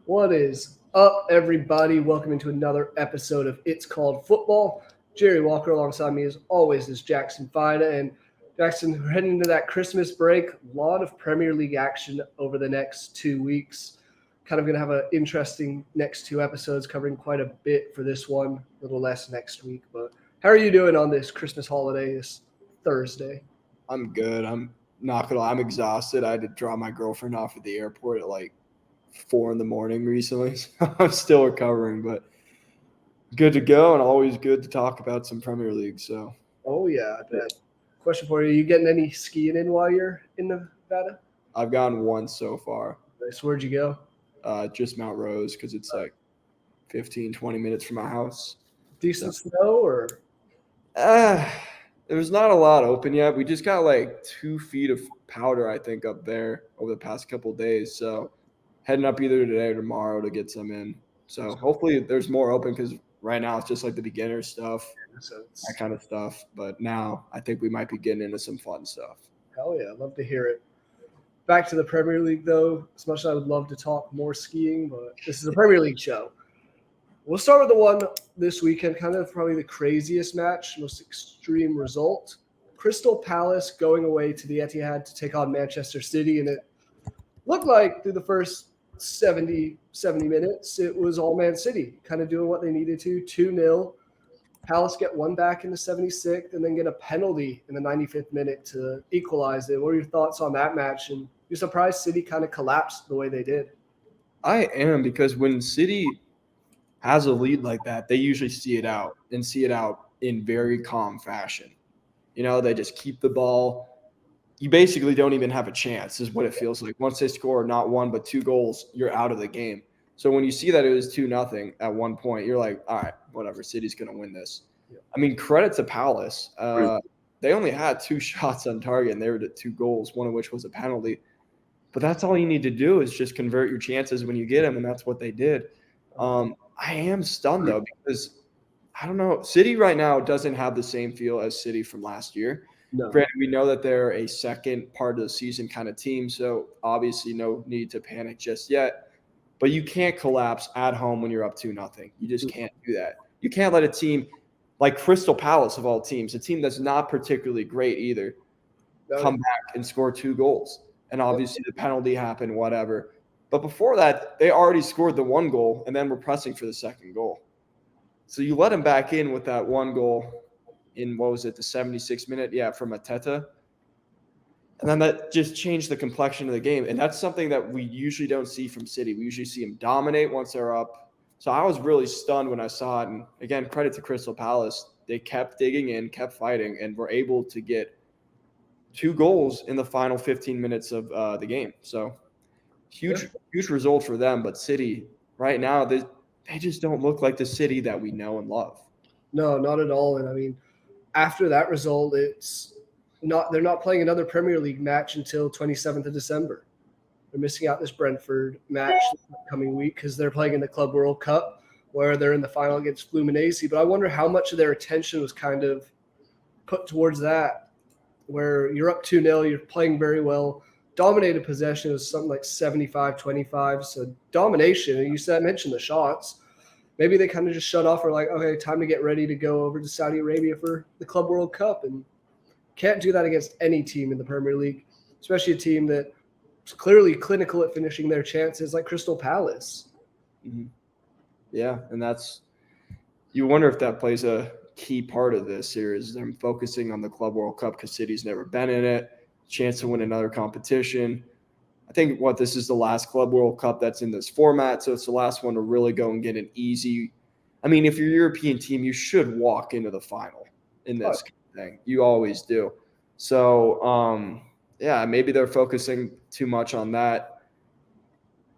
What is up, everybody? Welcome into another episode of It's Called Football. Jerry Walker alongside me, as always, is Jackson Fyda. And Jackson, we're heading into that Christmas break. A lot of Premier League action over the next 2 weeks. Kind of going to have an interesting next two episodes, covering quite a bit for this one. A little less next week. But how are you doing on this Christmas holiday, this Thursday? I'm good. I'm not gonna lie. I'm exhausted. I had to drop my girlfriend off at the airport at like 4 a.m. recently. So I'm still recovering, but good to go and always good to talk about some Premier League. So Oh, yeah, I bet. Question for you. You getting any skiing in while you're in Nevada? I've gone once so far. Nice. Where'd you go? Just Mount Rose because it's like 15, 20 minutes from my house. Decent snow or? There's not a lot open yet. We just got like 2 feet of powder, I think, up there over the past couple of days. So heading up either today or tomorrow to get some in. So hopefully there's more open because right now it's just like the beginner stuff, that kind of stuff. But now I think we might be getting into some fun stuff. Hell yeah, I'd love to hear it. Back to the Premier League, though. As much as I would love to talk more skiing, but this is a Premier League show. We'll start with the one this weekend, kind of probably the craziest match, most extreme result. Crystal Palace going away to the Etihad to take on Manchester City, and it looked like through the first 70 minutes, it was all Man City kind of doing what they needed to, 2-0. Palace get one back in the 76th and then get a penalty in the 95th minute to equalize it. What are your thoughts on that match? And you're surprised City kind of collapsed the way they did? I am, because when City has a lead like that, they usually see it out in very calm fashion. You know, they just keep the ball. You basically don't even have a chance, is what it feels like. Once they score not one but 2 goals, you're out of the game. So when you see that it was 2-0 at one point, you're like, all right, whatever, City's going to win this. Yeah. I mean, credit to Palace. They only had 2 shots on target, and they were at 2 goals, one of which was a penalty. But that's all you need to do is just convert your chances when you get them, and that's what they did. I am stunned, though, because, I don't know, City right now doesn't have the same feel as City from last year. No. Granted, we know that they're a second part of the season kind of team, so obviously no need to panic just yet. But you can't collapse at home when you're up 2-0. You just can't do that. You can't let a team like Crystal Palace, of all teams, a team that's not particularly great either, come back and score 2 goals. And obviously the penalty happened, whatever. But before that, they already scored the 1 goal and then were pressing for the 2nd goal. So you let them back in with that 1 goal in, the 76th minute? Yeah, from Ateta. And then that just changed the complexion of the game. And that's something that we usually don't see from City. We usually see them dominate once they're up. So I was really stunned when I saw it. And again, credit to Crystal Palace. They kept digging in, kept fighting, and were able to get 2 goals in the final 15 minutes of the game. So huge result for them. But City, right now, they just don't look like the City that we know and love. No, not at all. And I mean, after that result, they're not playing another Premier League match until 27th of December. They're missing out this Brentford match this coming week because they're playing in the Club World Cup, where they're in the final against Fluminense. But I wonder how much of their attention was kind of put towards that, where you're up 2-0, you're playing very well. Dominated possession was something like 75-25. So domination, and you mentioned the shots. Maybe they kind of just shut off or like, okay, time to get ready to go over to Saudi Arabia for the Club World Cup. And can't do that against any team in the Premier League, especially a team that's clearly clinical at finishing their chances like Crystal Palace. Mm-hmm. Yeah, and you wonder if that plays a key part of this series, them focusing on the Club World Cup because City's never been in it, chance to win another competition. I think this is the last Club World Cup that's in this format, so it's the last one to really go and get an easy – I mean, if you're a European team, you should walk into the final in this thing. You always do. So, maybe they're focusing too much on that.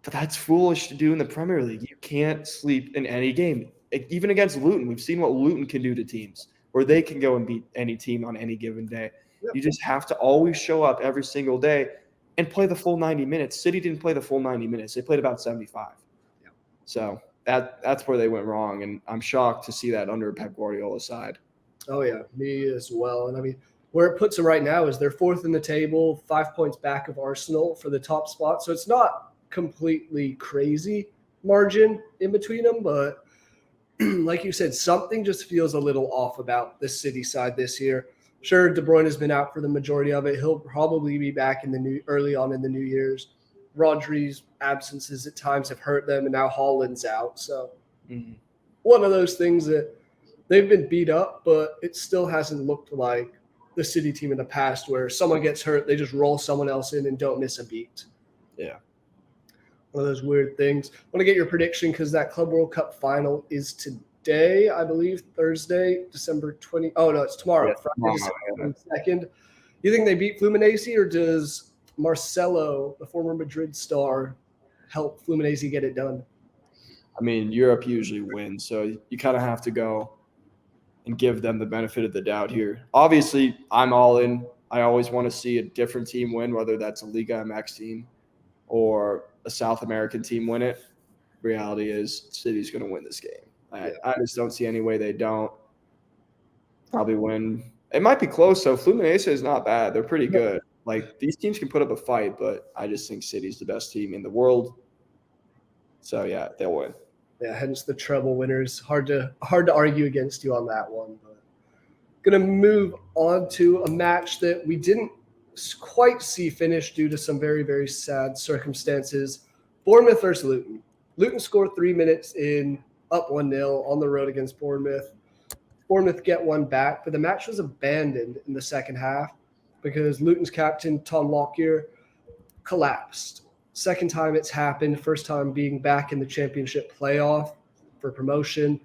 But that's foolish to do in the Premier League. You can't sleep in any game. Even against Luton, we've seen what Luton can do to teams, where they can go and beat any team on any given day. Yep. You just have to always show up every single day and play the full 90 minutes. City didn't play the full 90 minutes. They played about 75. Yep. So that's where they went wrong, and I'm shocked to see that under Pep Guardiola's side. Oh, yeah, me as well. And, I mean, where it puts them right now is they're 4th in the table, 5 points back of Arsenal for the top spot. So it's not completely crazy. margin in between them, but like you said, something just feels a little off about the City side this year. Sure, De Bruyne has been out for the majority of it. He'll probably be back early on in the New Year's. Rodri's absences at times have hurt them, and now Haaland's out. So one of those things that they've been beat up, but it still hasn't looked like the City team in the past where someone gets hurt, they just roll someone else in and don't miss a beat. Yeah. One of those weird things. I want to get your prediction because that Club World Cup final is today, I believe, Thursday, December 20. Oh, no, it's tomorrow, Yeah, Friday, December 22nd. You think they beat Fluminense, or does Marcelo, the former Madrid star, help Fluminense get it done? I mean, Europe usually wins, so you kind of have to go and give them the benefit of the doubt here. Obviously, I'm all in. I always want to see a different team win, whether that's a Liga MX team or a South American team win it. Reality is City's going to win this game. I just don't see any way they don't. Probably win. It might be close, though. Fluminense is not bad. They're pretty good. Like, these teams can put up a fight, but I just think City's the best team in the world. So, yeah, they'll win. Yeah, hence the treble winners. Hard to argue against you on that one. But going to move on to a match that we didn't quite see finish due to some very, very sad circumstances. Bournemouth versus Luton. Luton scored 3 minutes in, up 1-0 on the road against Bournemouth. Bournemouth get one back, but the match was abandoned in the second half because Luton's captain, Tom Lockyer, collapsed. Second time it's happened, first time being back in the championship playoff for promotion.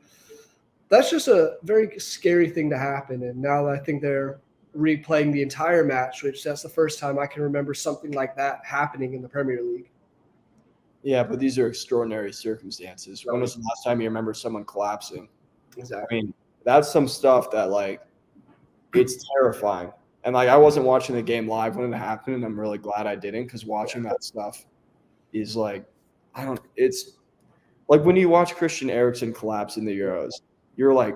That's just a very scary thing to happen. And now I think they're replaying the entire match, which that's the first time I can remember something like that happening in the Premier League. Yeah, but these are extraordinary circumstances. When was the last time you remember someone collapsing? Exactly. I mean, that's some stuff that, like, it's terrifying. And, like, I wasn't watching the game live when it happened, and I'm really glad I didn't, because watching that stuff is, like, it's like when you watch Christian Eriksen collapse in the Euros, you're like,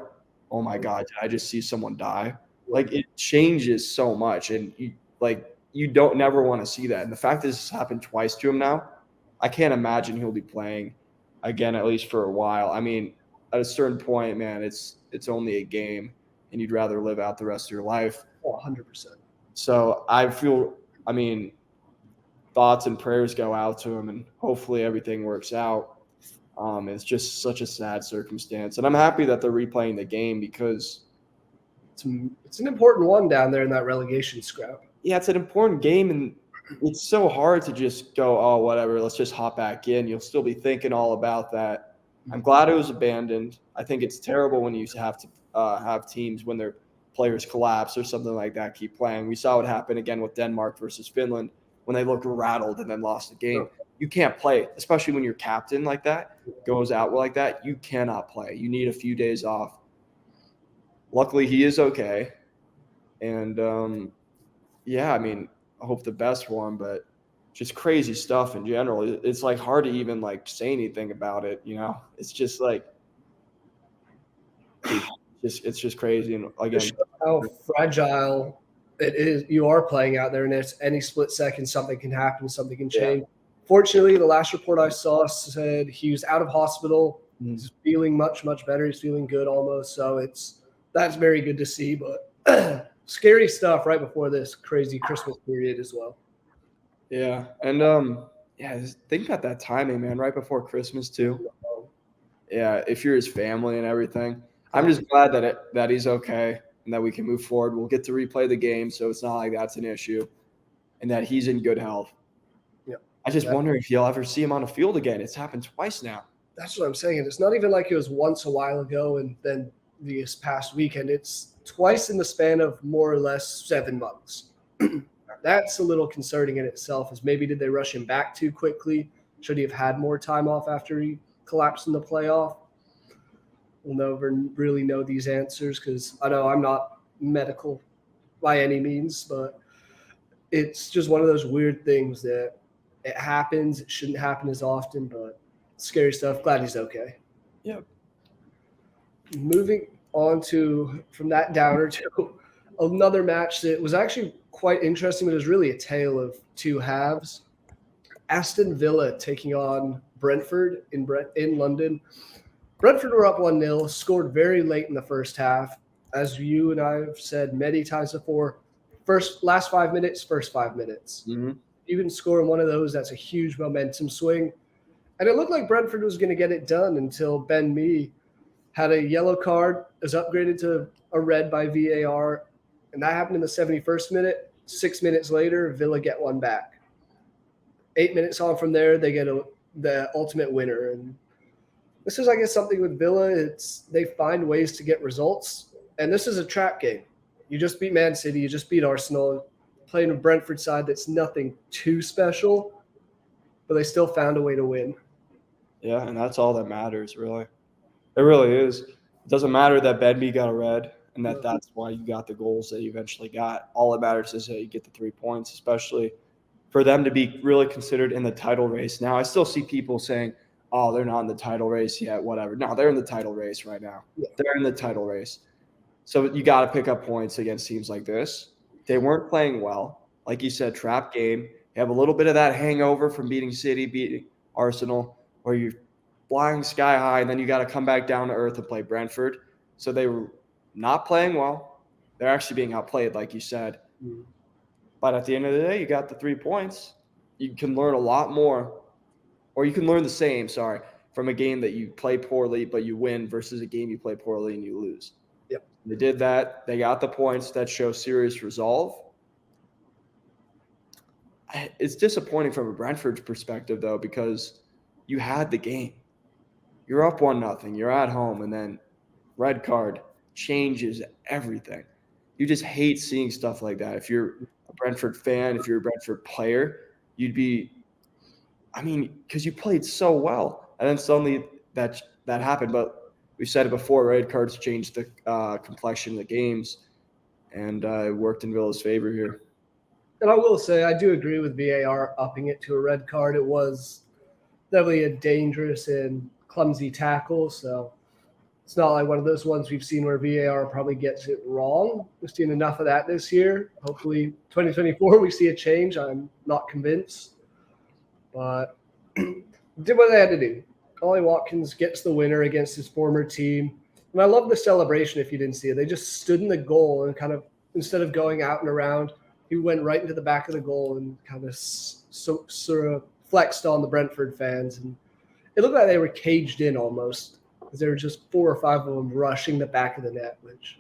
oh, my God, did I just see someone die? Like, it changes so much, and, you don't never want to see that. And the fact that this has happened twice to him now, I can't imagine he'll be playing again, at least for a while. I mean, at a certain point, man, it's only a game, and you'd rather live out the rest of your life. 100%. So I feel, thoughts and prayers go out to him, and hopefully everything works out. It's just such a sad circumstance, and I'm happy that they're replaying the game because it's an important one down there in that relegation scrap. Yeah, it's an important game, and it's so hard to just go, oh, whatever, let's just hop back in. You'll still be thinking all about that. I'm glad it was abandoned. I think it's terrible when you have to have teams, when their players collapse or something like that, keep playing. We saw what happened again with Denmark versus Finland when they looked rattled and then lost the game. You can't play, especially when your captain like that goes out like that. You cannot play. You need a few days off. Luckily, he is okay. And, I hope the best for him, but just crazy stuff in general. It's like hard to even say anything about it. It's just like it's just crazy. And again, how fragile it is. You are playing out there, and it's any split second something can happen, something can change. Yeah. Fortunately, the last report I saw said he was out of hospital. He's feeling much, much better. He's feeling good almost. So that's very good to see. But scary stuff right before this crazy Christmas period as well. Yeah. And think about that timing, man, right before Christmas too. Yeah, if you're his family and everything. I'm just glad that he's okay and that we can move forward. We'll get to replay the game, so it's not like that's an issue, and that he's in good health. Yeah. I just wonder if you'll ever see him on a field again. It's happened twice now. That's what I'm saying. And it's not even like it was once a while ago and then this past weekend. It's twice in the span of more or less 7 months. That's a little concerning in itself. Is maybe did they rush him back too quickly? Should he have had more time off after he collapsed in the playoff? We'll never really know these answers because I know I'm not medical by any means, but it's just one of those weird things that it happens. It shouldn't happen as often, but scary stuff. Glad he's okay. Yep. Moving on from that downer to another match that was actually quite interesting, but it was really a tale of two halves. Aston Villa taking on Brentford in London. Brentford were up 1-0, scored very late in the first half. As you and I have said many times before, last 5 minutes, first 5 minutes. Mm-hmm. You can score in one of those, that's a huge momentum swing. And it looked like Brentford was going to get it done until Ben Mee had a yellow card, was upgraded to a red by VAR, and that happened in the 71st minute. 6 minutes later, Villa get one back. 8 minutes on from there, they get the ultimate winner. And this is, I guess, something with Villa. They find ways to get results, and this is a trap game. You just beat Man City, you just beat Arsenal, playing a Brentford side that's nothing too special, but they still found a way to win. Yeah, and that's all that matters, really. It really is. It doesn't matter that Ben Mee got a red and that's why you got the goals that you eventually got. All that matters is that you get the 3 points, especially for them to be really considered in the title race. Now, I still see people saying, oh, they're not in the title race yet, whatever. No, they're in the title race right now. Yeah. They're in the title race. So you got to pick up points against teams like this. They weren't playing well. Like you said, trap game. You have a little bit of that hangover from beating City, beating Arsenal, where you're flying sky high, and then you got to come back down to earth and play Brentford. So they were not playing well. They're actually being outplayed, like you said. Mm. But at the end of the day, you got the 3 points. You can learn a lot more, or you can learn the same, from a game that you play poorly but you win versus a game you play poorly and you lose. Yep. They did that. They got the points that show serious resolve. It's disappointing from a Brentford perspective, though, because you had the game. You're up 1-0. You're at home, and then red card changes everything. You just hate seeing stuff like that. If you're a Brentford fan, if you're a Brentford player, you'd be – because you played so well. And then suddenly that happened. But we said it before, red cards changed the complexion of the games, and it worked in Villa's favor here. And I will say, I do agree with VAR upping it to a red card. It was definitely a dangerous and clumsy tackle, so it's not like one of those ones we've seen where VAR probably gets it wrong. We've seen enough of that this year. Hopefully 2024 we see a change. I'm not convinced. But did what they had to do. Ollie Watkins gets the winner against his former team. And I love the celebration if you didn't see it. They just stood in the goal and kind of, instead of going out and around, he went right into the back of the goal and kind of sort of flexed on the Brentford fans. And it looked like they were caged in almost, because there were just 4 or 5 of them rushing the back of the net, which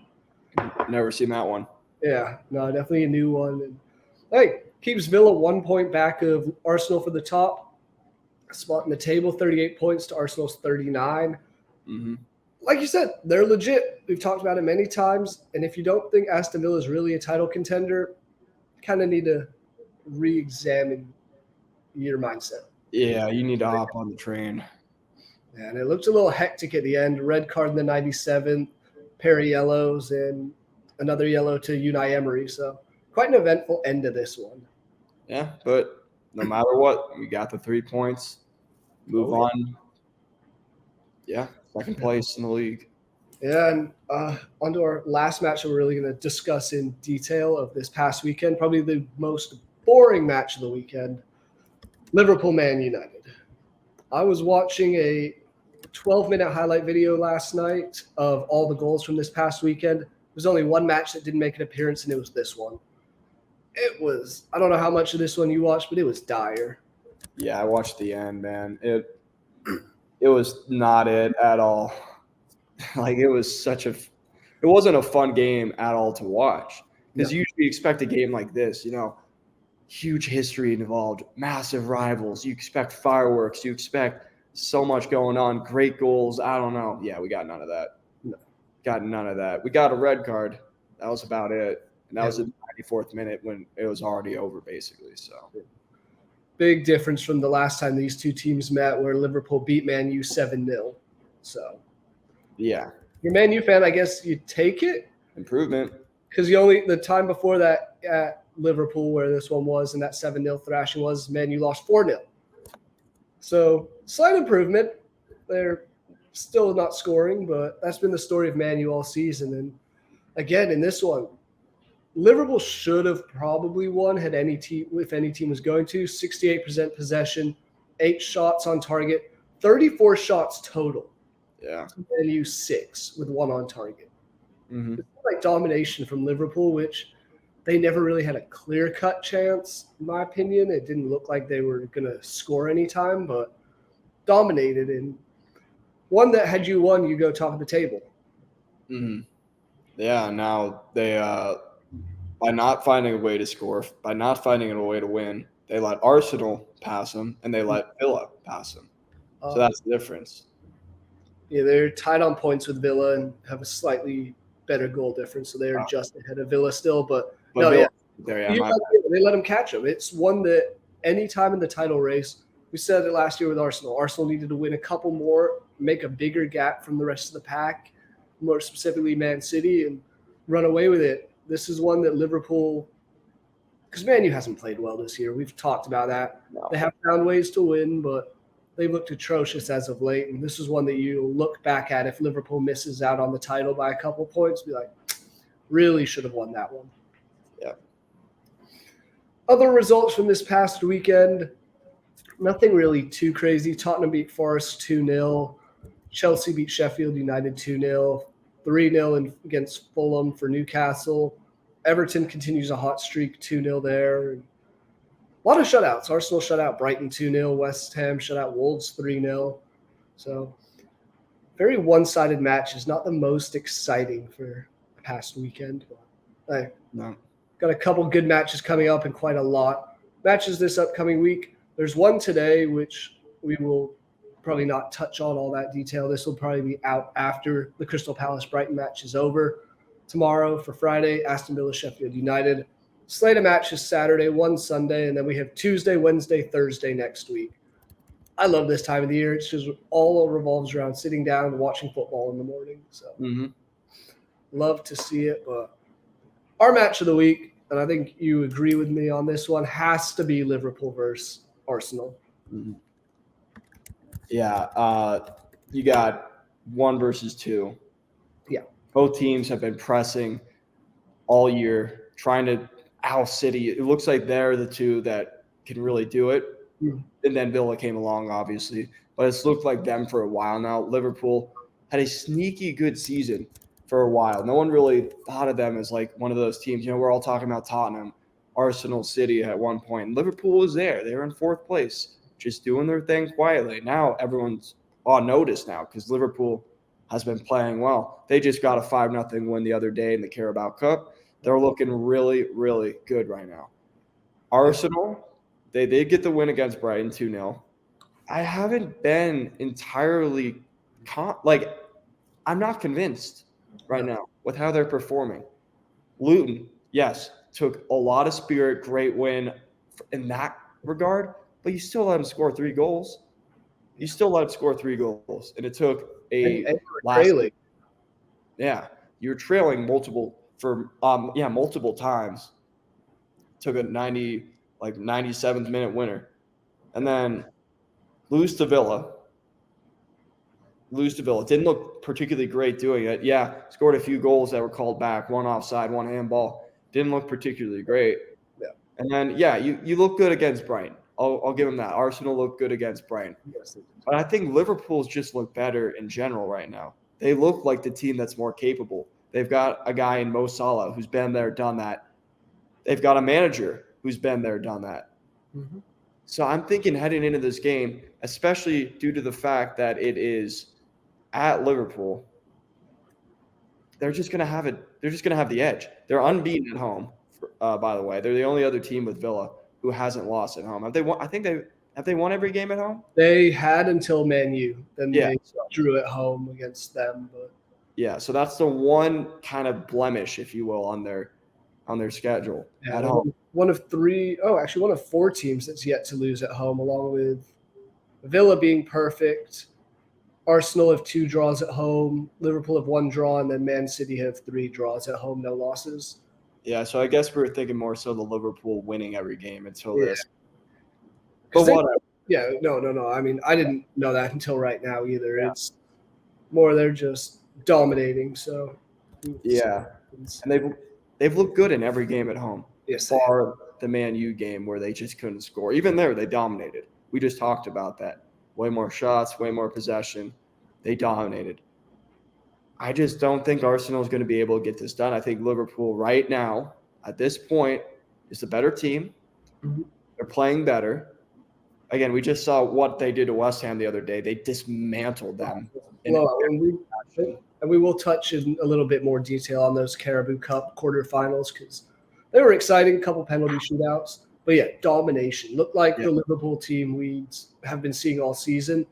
never seen that one. Yeah, no, definitely a new one. And hey, keeps Villa 1 point back of Arsenal for the top spot in the table, 38 points to Arsenal's 39. Mm-hmm. Like you said, they're legit. We've talked about it many times. And if you don't think Aston Villa is really a title contender, you kind of need to re-examine your mindset. Yeah, you need to hop on the train. And it looked a little hectic at the end. Red card in the 97th, pair of yellows, and another yellow to Unai Emery. So quite an eventful end to this one. Yeah, but no matter what, we got the 3 points. Move on. Yeah, second place in the league. Yeah, and on to our last match that we're really going to discuss in detail of this past weekend, probably the most boring match of the weekend, Liverpool Man United. I was watching a 12-minute highlight video last night of all the goals from this past weekend. There's only one match that didn't make an appearance, and it was this one. It was, I don't know how much of this one you watched, but it was dire. Yeah, I watched the end, man. It was not it at all. Like, it wasn't a fun game at all to watch. Because usually you expect a game like this, huge history involved, massive rivals. You expect fireworks. You expect so much going on, great goals. I don't know. Yeah, we got none of that. No. Got none of that. We got a red card. That was about it. And that was in the 94th minute when it was already over, basically. So big difference from the last time these two teams met, where Liverpool beat Man U 7-0. So yeah, you're a Man U fan, I guess you take it. Improvement. Because the time before that at Liverpool, where this one was, and that 7-0 thrashing was, Man U lost 4-0. So slight improvement. They're still not scoring, but that's been the story of Man U all season. And again, in this one, Liverpool should have probably won if any team was going to. 68% possession, 8 shots on target, 34 shots total. Yeah. And you 6 with 1 on target. Mm-hmm. It's like domination from Liverpool, which they never really had a clear-cut chance, in my opinion. It didn't look like they were going to score any time, but dominated. And one that had you won, you go top of the table. Mm-hmm. Yeah, now they by not finding a way to score, by not finding a way to win, they let Arsenal pass them and they let Villa pass them. So that's the difference. Yeah, they're tied on points with Villa and have a slightly better goal difference, so they're just ahead of Villa still. But no, Villa, yeah, they let them catch them. It's one that any time in the title race, we said it last year with Arsenal. Arsenal needed to win a couple more, make a bigger gap from the rest of the pack, more specifically Man City, and run away with it. This is one that Liverpool, because Man U hasn't played well this year. We've talked about that. No. They have found ways to win, but they've looked atrocious as of late. And this is one that you look back at if Liverpool misses out on the title by a couple points, be like, really should have won that one. Yeah. Other results from this past weekend, nothing really too crazy. Tottenham beat Forest 2-0. Chelsea beat Sheffield United 2-0. 3-0 against Fulham for Newcastle. Everton continues a hot streak, 2-0 there. A lot of shutouts. Arsenal shut out Brighton 2-0. West Ham shut out Wolves 3-0. So very one-sided matches. Not the most exciting for the past weekend. But No. Got a couple good matches coming up and quite a lot. Matches this upcoming week. There's one today, which we will probably not touch on all that detail. This will probably be out after the Crystal Palace-Brighton match is over. Tomorrow for Friday, Aston Villa, Sheffield United. Slate of matches Saturday, one Sunday, and then we have Tuesday, Wednesday, Thursday next week. I love this time of the year. It's just all revolves around sitting down and watching football in the morning. So love to see it. But our match of the week, and I think you agree with me on this one, has to be Liverpool versus Arsenal. Mm-hmm. Yeah, you got 1 versus 2. Yeah. Both teams have been pressing all year, trying to oust City. It looks like they're the two that can really do it. Mm. And then Villa came along, obviously. But it's looked like them for a while now. Liverpool had a sneaky good season for a while. No one really thought of them as like one of those teams. You know, we're all talking about Tottenham, Arsenal, City at one point. Liverpool was there. They were in 4th place, just doing their thing quietly. Now everyone's on notice now because Liverpool has been playing well. They just got a 5-0 win the other day in the Carabao Cup. They're looking really, really good right now. Arsenal, they did get the win against Brighton 2-0. I haven't been entirely I'm not convinced right now with how they're performing. Luton, yes, took a lot of spirit, great win in that regard, but you still let them score 3 goals. You still let them score 3 goals, and it took yeah, you're trailing multiple times. Took a 97th minute winner, and then lose to Villa. Didn't look particularly great doing it. Yeah, scored a few goals that were called back, 1 offside, 1 handball. Didn't look particularly great. Yeah. And then, you look good against Brighton. I'll give them that. Arsenal looked good against Brighton. Yes, but I think Liverpool's just look better in general right now. They look like the team that's more capable. They've got a guy in Mo Salah who's been there, done that. They've got a manager who's been there, done that. Mm-hmm. So I'm thinking heading into this game, especially due to the fact that it is at Liverpool, they're just going to have it. They're just going to have the edge. They're unbeaten at home, by the way. They're the only other team with Villa who hasn't lost at home. Have they won? Have they won every game at home? They had until Man U. Then they drew at home against them. But yeah, so that's the one kind of blemish, if you will, on their schedule at home. One of 4 teams that's yet to lose at home, along with Villa being perfect. Arsenal have 2 draws at home. Liverpool have 1 draw, and then Man City have 3 draws at home, no losses. Yeah, so I guess we were thinking more so the Liverpool winning every game until this. But no. I mean, I didn't know that until right now either. Yeah. It's more they're just dominating. So yeah, and they've looked good in every game at home. Yes, bar the Man U game where they just couldn't score. Even there, they dominated. We just talked about that. Way more shots, way more possession. They dominated. I just don't think Arsenal is going to be able to get this done. I think Liverpool right now, at this point, is the better team. Mhm. They're playing better. Again, we just saw what they did to West Ham the other day. They dismantled them. Well, and we will touch in a little bit more detail on those Carabao Cup quarterfinals because they were exciting, couple penalty shootouts. But yeah, domination. Looked like the Liverpool team we have been seeing all season.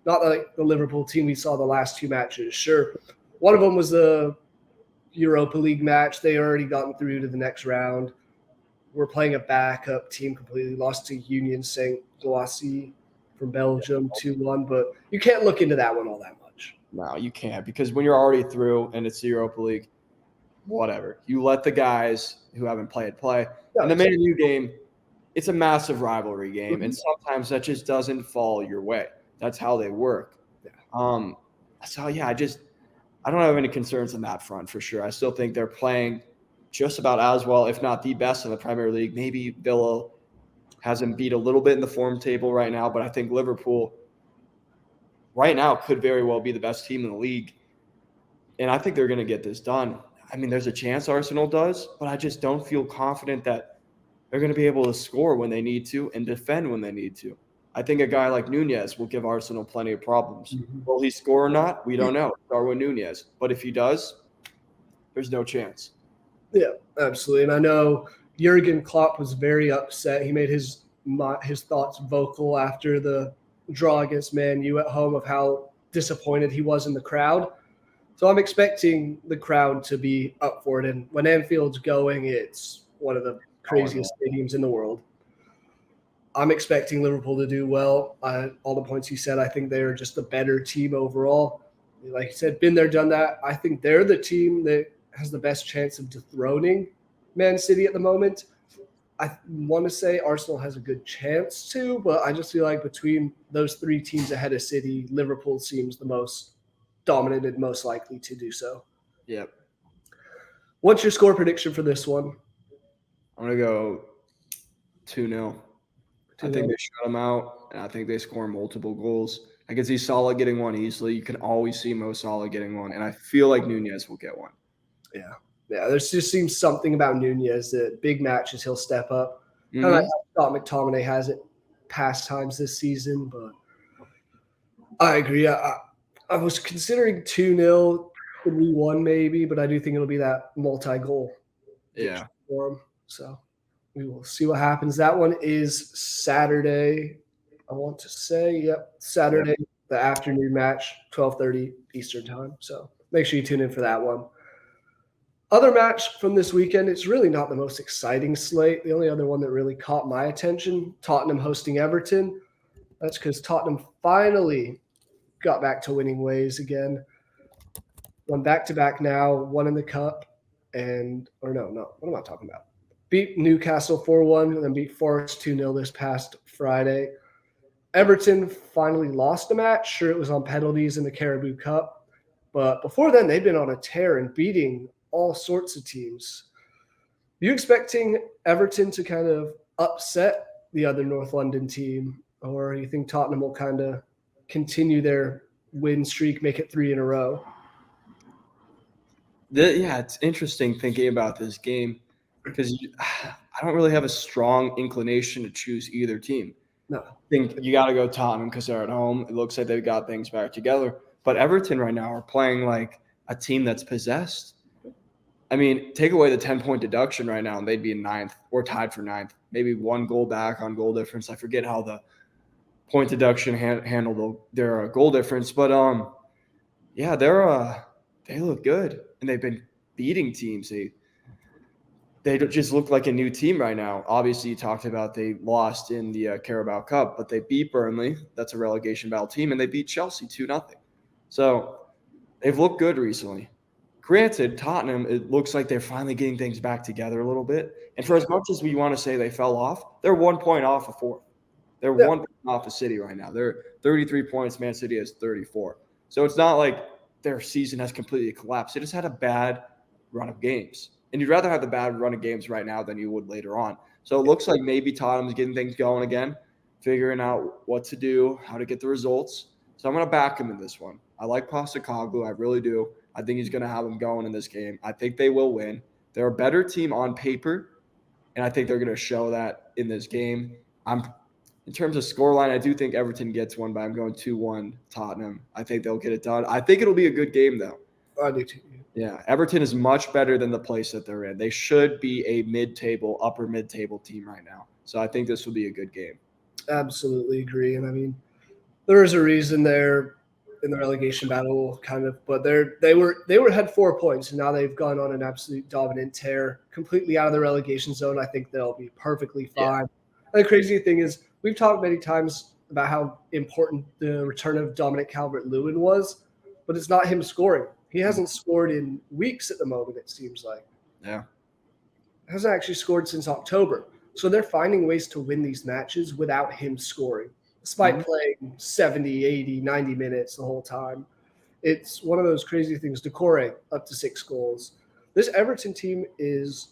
Not like the Liverpool team we saw the last two matches. Sure, one of them was the Europa League match. They already gotten through to the next round. We're playing a backup team completely. Lost to Union Saint Gilloise from Belgium 2-1. But you can't look into that one all that much. No, you can't, because when you're already through and it's the Europa League, whatever. You let the guys who haven't played play. Yeah, And the Man U game, it's a massive rivalry game, and sometimes that just doesn't fall your way. That's how they work. So yeah, I don't have any concerns on that front for sure. I still think they're playing just about as well, if not the best in the Premier League. Maybe Villa has them beat a little bit in the form table right now, but I think Liverpool right now could very well be the best team in the league. And I think they're going to get this done. I mean, there's a chance Arsenal does, but I just don't feel confident that they're going to be able to score when they need to and defend when they need to. I think a guy like Nunez will give Arsenal plenty of problems. Will he score or not? We don't know. Darwin Nunez. But if he does, there's no chance. Yeah, absolutely. And I know Jurgen Klopp was very upset. He made his thoughts vocal after the draw against Man U at home of how disappointed he was in the crowd. So I'm expecting the crowd to be up for it. And when Anfield's going, it's one of the craziest stadiums in the world. I'm expecting Liverpool to do well. All the points you said, I think they are just a better team overall. Like you said, been there, done that. I think they're the team that has the best chance of dethroning Man City at the moment. I want to say Arsenal has a good chance to, but I just feel like between those three teams ahead of City, Liverpool seems the most dominant and most likely to do so. Yep. What's your score prediction for this one? I'm going to go 2-0. I think they shut them out, and I think they score multiple goals. I can see Salah getting one easily. You can always see Mo Salah getting one, and I feel like Nunez will get one. Yeah, there just seems something about Nunez that big matches he'll step up. Kind of like how Scott McTominay has it past times this season, but I agree. I was considering 2-0, 3-1 maybe, but I do think it'll be that multi-goal for him. So we will see what happens. That one is Saturday. I want to say, Saturday, the afternoon match, 12:30 Eastern time. So make sure you tune in for that one. Other match from this weekend, it's really not the most exciting slate. The only other one that really caught my attention, Tottenham hosting Everton. That's because Tottenham finally got back to winning ways again. Won back-to-back now, one in the cup, what am I talking about? Beat Newcastle 4-1, and then beat Forest 2-0 this past Friday. Everton finally lost a match. Sure, it was on penalties in the Carabao Cup. But before then, they've been on a tear and beating all sorts of teams. Are you expecting Everton to kind of upset the other North London team? Or you think Tottenham will kind of continue their win streak, make it 3 in a row? It's interesting thinking about this game because I don't really have a strong inclination to choose either team. No. I think you got to go Tottenham because they're at home. It looks like they've got things back together. But Everton right now are playing like a team that's possessed. I mean, take away the 10-point deduction right now, and they'd be in ninth or tied for ninth. Maybe one goal back on goal difference. I forget how the point deduction handled their goal difference. But, they look good, and they've been beating teams. They just look like a new team right now. Obviously, you talked about they lost in the Carabao Cup, but they beat Burnley. That's a relegation battle team, and they beat Chelsea 2-0. So they've looked good recently. Granted, Tottenham, it looks like they're finally getting things back together a little bit. And for as much as we want to say they fell off, they're 1 point off of fourth. They're 1 point off of City right now. They're 33 points. Man City has 34. So it's not like their season has completely collapsed. They just had a bad run of games. And you'd rather have the bad run of games right now than you would later on. So it looks like maybe Tottenham's getting things going again. figuring out what to do, how to get the results. So I'm going to back him in this one. I like Postecoglou. I really do. I think he's going to have them going in this game. I think they will win. They're a better team on paper, and I think they're going to show that in this game. In terms of scoreline, I do think Everton gets one, but I'm going 2-1 Tottenham. I think they'll get it done. I think it'll be a good game, though. I do too. Yeah, Everton is much better than the place that they're in. They should be a mid-table, upper mid-table team right now. So I think this will be a good game. Absolutely agree. And I mean, there is a reason they're in the relegation battle, kind of, but they had 4 points, and now they've gone on an absolute dominant tear, completely out of the relegation zone. I think they'll be perfectly fine. Yeah. And the crazy thing is, we've talked many times about how important the return of Dominic Calvert-Lewin was, but it's not him scoring. He hasn't scored in weeks at the moment, it seems like. Yeah. Hasn't actually scored since October. So they're finding ways to win these matches without him scoring, despite playing 70, 80, 90 minutes the whole time. It's one of those crazy things. Decore, up to 6 goals. This Everton team is,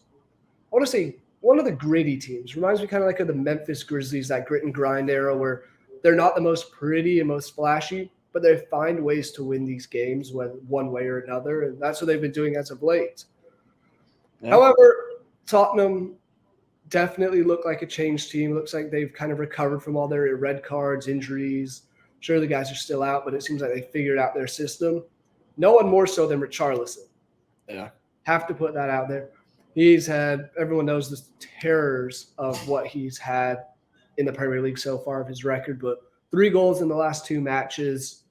I want to say, one of the gritty teams. Reminds me kind of like of the Memphis Grizzlies, that grit and grind era where they're not the most pretty and most flashy, but they find ways to win these games one way or another, and that's what they've been doing as of late. Yeah. However, Tottenham definitely look like a changed team. Looks like they've kind of recovered from all their red cards, injuries. Sure, the guys are still out, but it seems like they figured out their system. No one more so than Richarlison. Yeah. Have to put that out there. He's had – everyone knows the terrors of what he's had in the Premier League so far of his record, but 3 goals in the last 2 matches.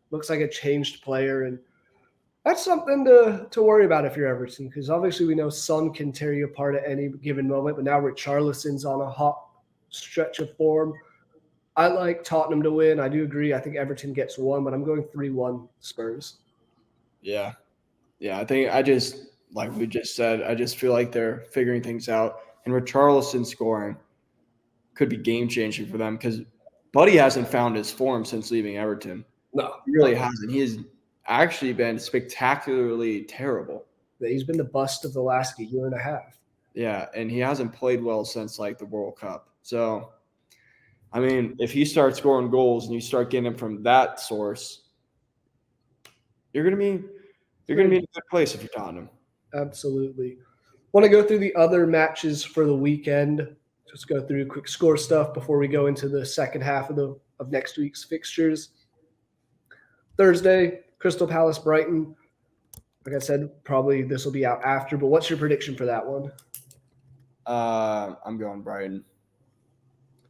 Looks like a changed player, and that's something to worry about if you're Everton, because obviously we know Son can tear you apart at any given moment, but now Richarlison's on a hot stretch of form. I like Tottenham to win. I do agree. I think Everton gets 1, but I'm going 3-1 Spurs. Yeah. Yeah, I think like we just said, I just feel like they're figuring things out. And Richarlison scoring could be game-changing for them because Buddy hasn't found his form since leaving Everton. No. He really hasn't. He has actually been spectacularly terrible. He's been the bust of the last year and a half. Yeah, and he hasn't played well since, like, the World Cup. So, I mean, if he starts scoring goals and you start getting him from that source, you're going to be in a good place if you're Tottenham. Absolutely. Want to go through the other matches for the weekend. Just go through quick score stuff before we go into the second half of next week's fixtures. Thursday, Crystal Palace, Brighton. Like I said, probably this will be out after, but what's your prediction for that one? I'm going Brighton.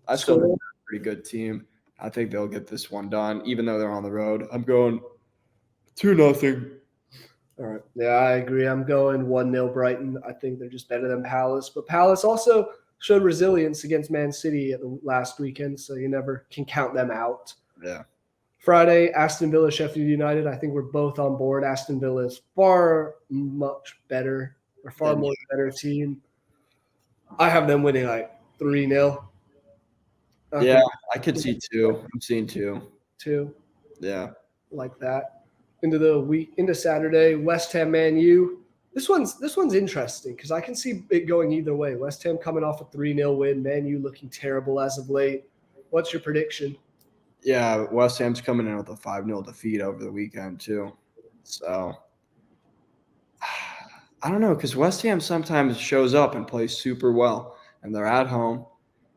I still think they're a pretty good team. I think they'll get this one done, even though they're on the road. I'm going 2-0. All right. Yeah, I agree. I'm going 1-0 Brighton. I think they're just better than Palace. But Palace also showed resilience against Man City at the last weekend, so you never can count them out. Yeah. Friday, Aston Villa, Sheffield United. I think we're both on board. Aston Villa is far much better, or far more better team. I have them winning like 3-0. Yeah, I could see 2. I'm seeing 2. 2. Yeah. Like that. Into Saturday, West Ham, Man U. This one's interesting because I can see it going either way. West Ham coming off a 3-0 win, Man U looking terrible as of late. What's your prediction? Yeah, West Ham's coming in with a 5-0 defeat over the weekend too. So I don't know, because West Ham sometimes shows up and plays super well, and they're at home.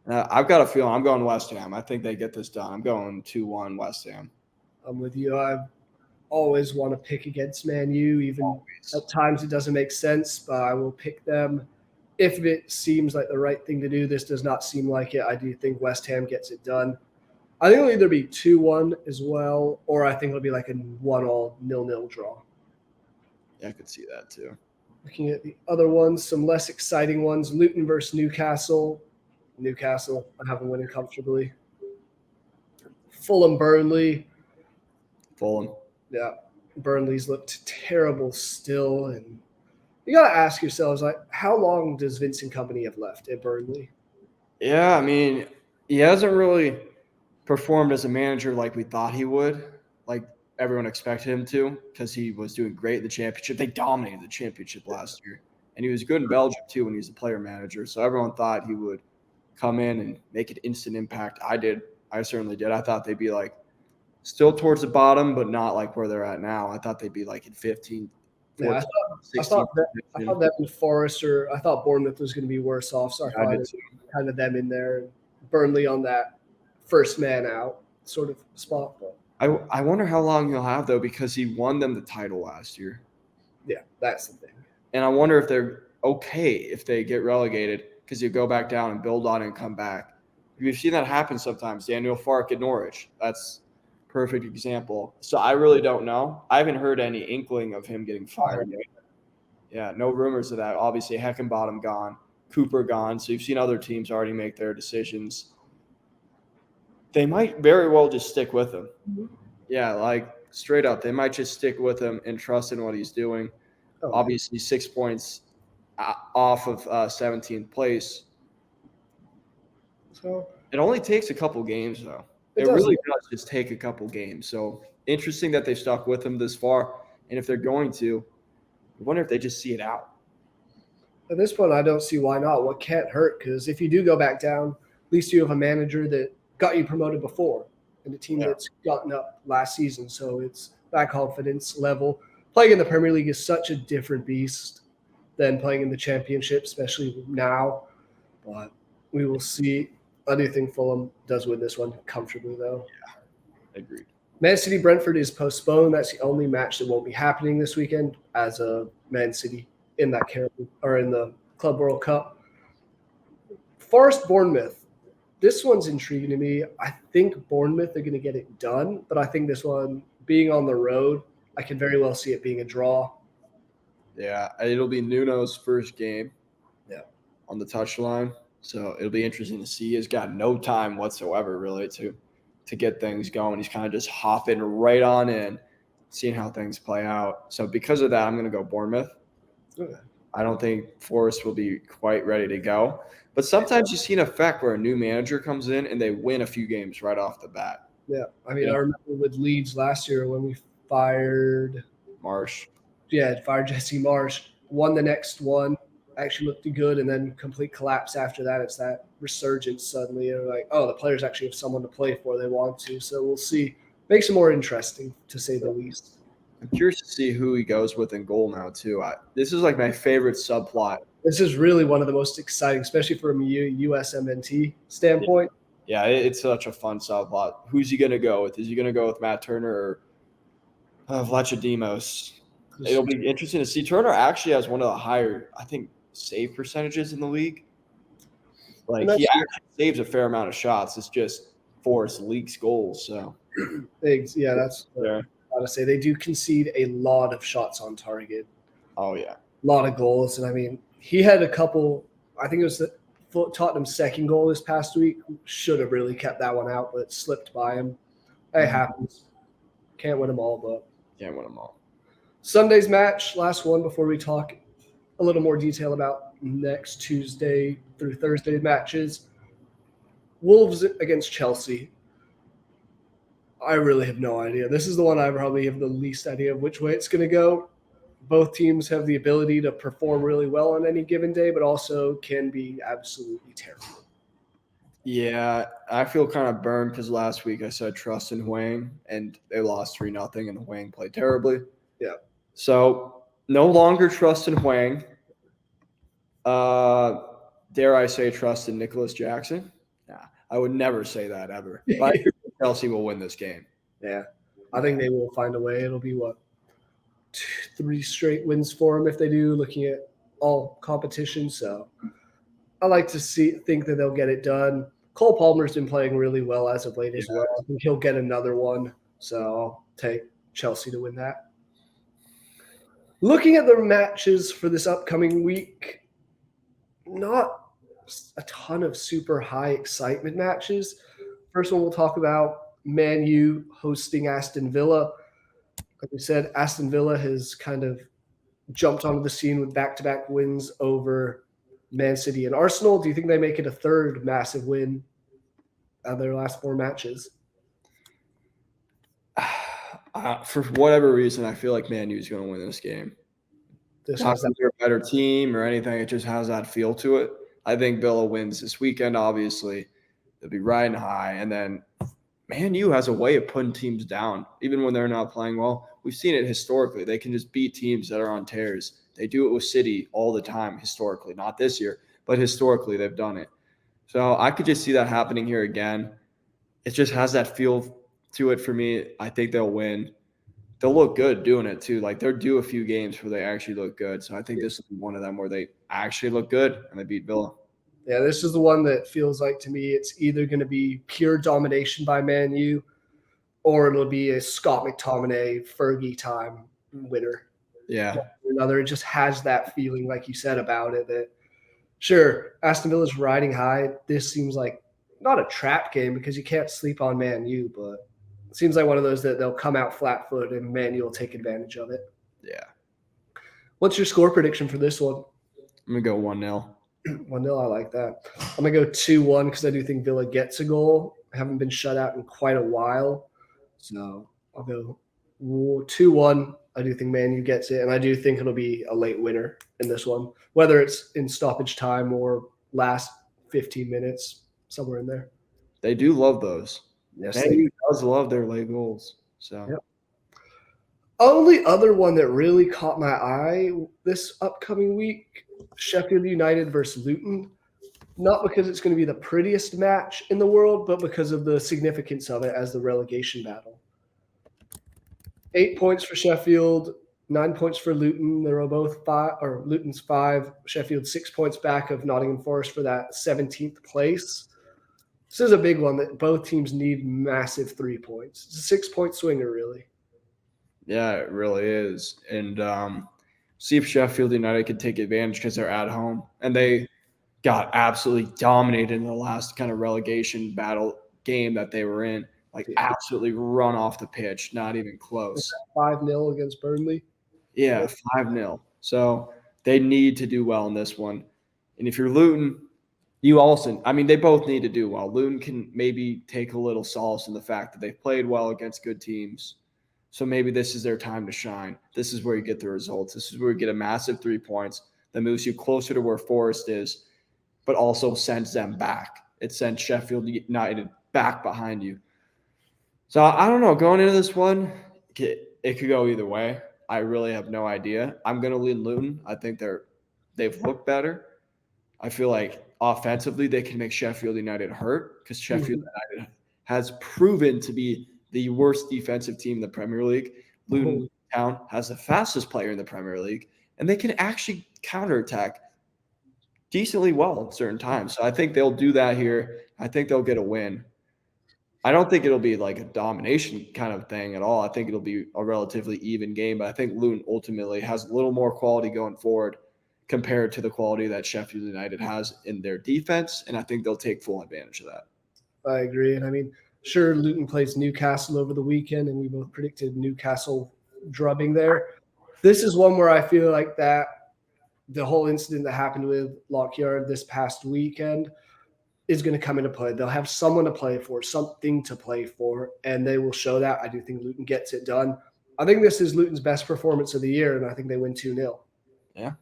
I've got a feeling I'm going West Ham. I think they get this done. I'm going 2-1 West Ham. I'm with you. I always want to pick against Man U, even at times it doesn't make sense, but I will pick them if it seems like the right thing to do. This does not seem like it. I do think West Ham gets it done. I think it'll either be 2-1 as well, or I think it'll be like a 1-0 0-0 draw. Yeah, I could see that too. Looking at the other ones, some less exciting ones. Luton versus Newcastle. Newcastle, I have them winning comfortably. Fulham, Burnley. Fulham. Yeah, Burnley's looked terrible still, and you got to ask yourselves, like, how long does Vincent Kompany have left at Burnley? Yeah, I mean, he hasn't really performed as a manager like we thought he would, like everyone expected him to, because he was doing great in the championship. They dominated the championship last year, and he was good in Belgium too when he was a player manager. So everyone thought he would come in and make an instant impact. I certainly did. I thought they'd be like still towards the bottom, but not like where they're at now. I thought they'd be like in 15, 14, Yeah, 16. I thought that in Forest, or I thought Bournemouth was going to be worse off, so I I thought did it too. kind of them in there, and Burnley on that first man out sort of spot. But I wonder how long he'll have though, because he won them the title last year. yeah, that's the thing. And I wonder if they're okay if they get relegated, because you go back down and build on it and come back. We've seen that happen sometimes. Daniel Farke at Norwich. That's a perfect example. So I really don't know. I haven't heard any inkling of him getting fired yet. Yeah, no rumors of that. Obviously, Heckenbottom gone, Cooper gone. So you've seen other teams already make their decisions. They might very well just stick with him. Yeah, like straight up, they might just stick with him and trust in what he's doing. Oh, Obviously, 6 points off of 17th place. so It only takes a couple games, though. It does. really does just take a couple games. So interesting that they stuck with him this far. And if they're going to, I wonder if they just see it out. At this point, I don't see why not. What can't hurt? Because if you do go back down, at least you have a manager that got you promoted before and a team that's gotten up last season. So it's that confidence level. Playing in the Premier League is such a different beast than playing in the Championship, especially now. But we will see. I do think Fulham does win this one comfortably, though. Agreed. Man City Brentford is postponed. That's the only match that won't be happening this weekend as a Man City in that or in the Club World Cup. Forest Bournemouth. This one's intriguing to me. I think Bournemouth are going to get it done, but I think this one, being on the road, I can very well see it being a draw. Yeah, it'll be Nuno's first game. Yeah. On the touchline. So it'll be interesting to see. He's got no time whatsoever, really, to get things going. He's kind of just hopping right on in, seeing how things play out. So because of that, I'm going to go Bournemouth. Okay. I don't think Forest will be quite ready to go. But sometimes you see an effect where a new manager comes in and they win a few games right off the bat. Yeah. I mean, I remember with Leeds last year when we fired Marsh. Yeah, fired Jesse Marsh, won the next one, actually looked good, and then complete collapse after that. It's that resurgence suddenly. They're like, oh, the players actually have someone to play for. They want to. So we'll see. Makes it more interesting, to say the least. I'm curious to see who he goes with in goal now, too. This is like my favorite subplot. This is really one of the most exciting, especially from a USMNT standpoint. Yeah, it's such a fun subplot. Who's he going to go with? Is he going to go with Matt Turner or Vlachodimos? It'll be interesting to see. Turner actually has one of the higher, I think, save percentages in the league. Like, he actually saves a fair amount of shots. It's just Forrest leaks goals. So, yeah, that's what I gotta say. They do concede a lot of shots on target. Oh, yeah. A lot of goals. And I mean, he had a couple, I think it was the Tottenham's second goal this past week. Should have really kept that one out, but it slipped by him. It happens. Can't win them all, but. Can't win them all. Sunday's match, last one before we talk a little more detail about next Tuesday through Thursday matches. Wolves against Chelsea. I really have no idea. This is the one I probably have the least idea of which way it's going to go. Both teams have the ability to perform really well on any given day, but also can be absolutely terrible. Yeah, I feel kind of burned because last week I said trust in Hwang, and they lost 3-0, and Hwang played terribly. Yeah. So no longer trust in Hwang. Dare I say trust in Nicholas Jackson? Nah, I would never say that ever. But I think Chelsea will win this game. Yeah. I think they will find a way. It'll be, 3 straight wins for them if they do, looking at all competitions. So I like to think that they'll get it done. Cole Palmer's been playing really well as of late as well. I think he'll get another one. So I'll take Chelsea to win that. Looking at the matches for this upcoming week, not a ton of super high excitement matches. First one we'll talk about, Man U hosting Aston Villa. Like we said, Aston Villa has kind of jumped onto the scene with back-to-back wins over Man City and Arsenal. Do you think they make it a third massive win out of their last 4 matches? For whatever reason, I feel like Man U is going to win this game. Not that they're a better team or anything. It just has that feel to it. I think Villa wins this weekend, obviously. They'll be riding high. And then Man U has a way of putting teams down, even when they're not playing well. We've seen it historically. They can just beat teams that are on tears. They do it with City all the time, historically. Not this year, but historically they've done it. So I could just see that happening here again. It just has that feel to it for me. I think they'll win. They'll look good doing it too. Like they're due a few games where they actually look good. So I think this will be one of them where they actually look good and they beat Villa. Yeah, this is the one that feels like to me it's either going to be pure domination by Man U or it'll be a Scott McTominay, Fergie time winner. Yeah. Another, it just has that feeling, like you said about it, that sure, Aston Villa's riding high. This seems like not a trap game because you can't sleep on Man U, but it seems like one of those that they'll come out flat-footed and Man U will take advantage of it. Yeah. What's your score prediction for this one? I'm going to go 1-0. 1-0, I like that. I'm going to go 2-1 because I do think Villa gets a goal. I haven't been shut out in quite a while. So I'll go 2-1. I do think Man U gets it, and I do think it'll be a late winner in this one, whether it's in stoppage time or last 15 minutes, somewhere in there. They do love those. Yes, Man U does love their late goals. So. Yep. Only other one that really caught my eye this upcoming week, Sheffield United versus Luton. Not because it's going to be the prettiest match in the world, but because of the significance of it as the relegation battle. 8 points for Sheffield, 9 points for Luton. They were both 5, or Luton's 5. Sheffield 6 points back of Nottingham Forest for that 17th place. This is a big one that both teams need massive 3 points. It's a 6-point swinger, really. Yeah, it really is. And see if Sheffield United can take advantage because they're at home. And they got absolutely dominated in the last kind of relegation battle game that they were in. Like absolutely run off the pitch, not even close. 5-0 against Burnley. Yeah, 5-0. So they need to do well in this one. And if you're Luton, you also – I mean, they both need to do well. Luton can maybe take a little solace in the fact that they've played well against good teams. So maybe this is their time to shine. This is where you get the results. This is where you get a massive 3 points that moves you closer to where Forest is, but also sends them back. It sends Sheffield United back behind you. So I don't know. Going into this one, it could go either way. I really have no idea. I'm going to lean Luton. I think they've looked better. I feel like offensively they can make Sheffield United hurt because Sheffield United has proven to be the worst defensive team in the Premier League. Luton Town has the fastest player in the Premier League, and they can actually counterattack decently well at certain times. So I think they'll do that here. I think they'll get a win. I don't think it'll be like a domination kind of thing at all. I think it'll be a relatively even game, but I think Luton ultimately has a little more quality going forward compared to the quality that Sheffield United has in their defense, and I think they'll take full advantage of that. I agree. And I mean, sure, Luton plays Newcastle over the weekend, and we both predicted Newcastle drubbing there. This is one where I feel like that the whole incident that happened with Lockyer this past weekend is going to come into play. They'll have someone to play for, something to play for, and they will show that. I do think Luton gets it done. I think this is Luton's best performance of the year, and I think they win 2-0. Yeah.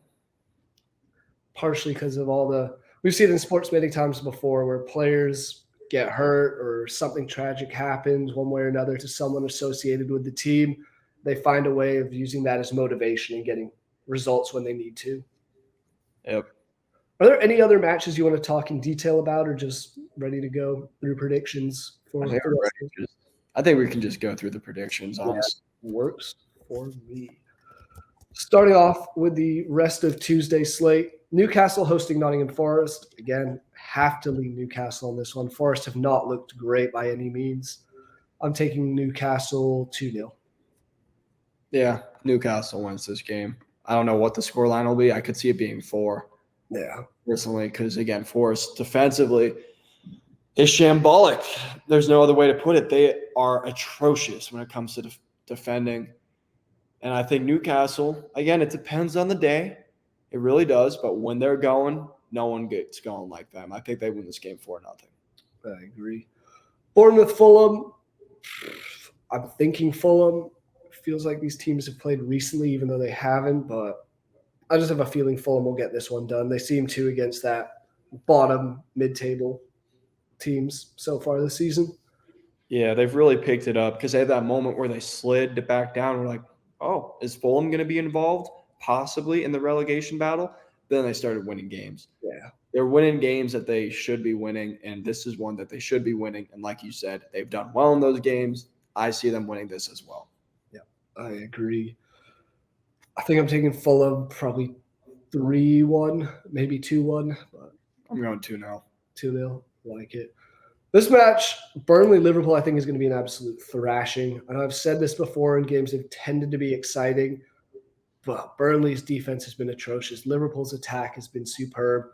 Partially because of all the – we've seen it in sports many times before where players get hurt or something tragic happens one way or another to someone associated with the team. They find a way of using that as motivation and getting results when they need to. Yep. Are there any other matches you want to talk in detail about or just ready to go through predictions? I think we can just go through the predictions, honestly. Yeah, works for me. Starting off with the rest of Tuesday's slate, Newcastle hosting Nottingham Forest. Again, have to lean Newcastle on this one. Forest have not looked great by any means. I'm taking Newcastle 2-0. Yeah, Newcastle wins this game. I don't know what the scoreline will be. I could see it being 4. Yeah. Personally, because, again, Forest defensively is shambolic. There's no other way to put it. They are atrocious when it comes to defending. And I think Newcastle, again, it depends on the day. It really does. But when they're going, no one gets going like them. I think they win this game 4-0. I agree. Bournemouth, Fulham. I'm thinking Fulham. Feels like these teams have played recently, even though they haven't. But I just have a feeling Fulham will get this one done. They seem to against that bottom mid-table teams so far this season. Yeah, they've really picked it up because they had that moment where they slid to back down. We're like, oh, is Fulham going to be involved possibly in the relegation battle? Then they started winning games. Yeah. They're winning games that they should be winning, and this is one that they should be winning. And like you said, they've done well in those games. I see them winning this as well. Yeah, I agree. I think I'm taking Fulham probably 3-1, maybe 2-1, but I'm going 2-0. 2-0. Like it. This match, Burnley-Liverpool, I think is going to be an absolute thrashing. I know I've said this before in games that have tended to be exciting, but Burnley's defense has been atrocious. Liverpool's attack has been superb.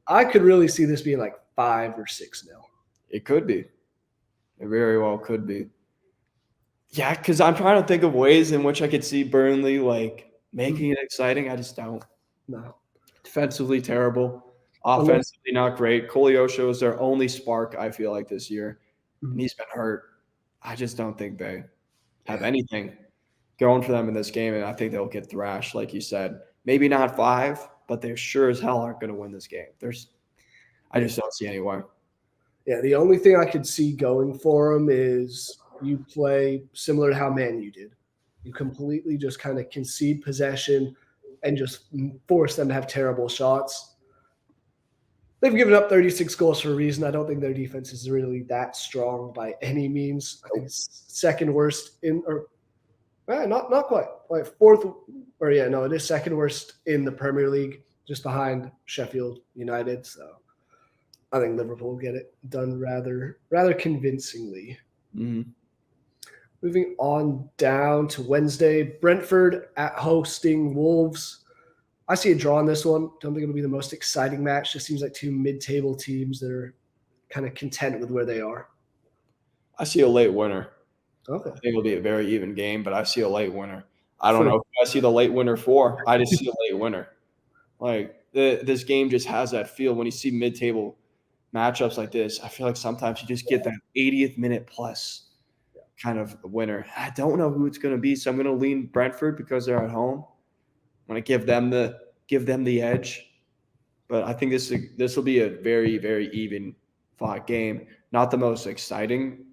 I could really see this being like 5 or 6-0. It could be. It very well could be. Yeah, because I'm trying to think of ways in which I could see Burnley like making it exciting. I just don't. No. Defensively terrible. Offensively not great. Koleosho is their only spark, I feel like, this year. And he's been hurt. I just don't think they have anything going for them in this game, and I think they'll get thrashed, like you said. Maybe not 5, but they sure as hell aren't going to win this game. I just don't see anywhere. Yeah, the only thing I could see going for them is you play similar to how Man U did. You completely just kind of concede possession and just force them to have terrible shots. They've given up 36 goals for a reason. I don't think their defense is really that strong by any means. I think it's second worst in, or not quite, like fourth, or yeah, no, it is second worst in the Premier League, just behind Sheffield United. So I think Liverpool will get it done rather convincingly. Mm-hmm. Moving on down to Wednesday, Brentford at hosting Wolves. I see a draw in this one. Don't think it'll be the most exciting match. Just seems like two mid-table teams that are kind of content with where they are. I see a late winner. Okay. I think it'll be a very even game, but I see a late winner. I don't know who I see the late winner for. I just see a late winner. Like this game just has that feel when you see mid-table matchups like this. I feel like sometimes you just get that 80th minute plus kind of winner. I don't know who it's going to be, so I'm going to lean Brentford because they're at home. I'm going to give them the edge. But I think this will be a very, very even fought game. Not the most exciting,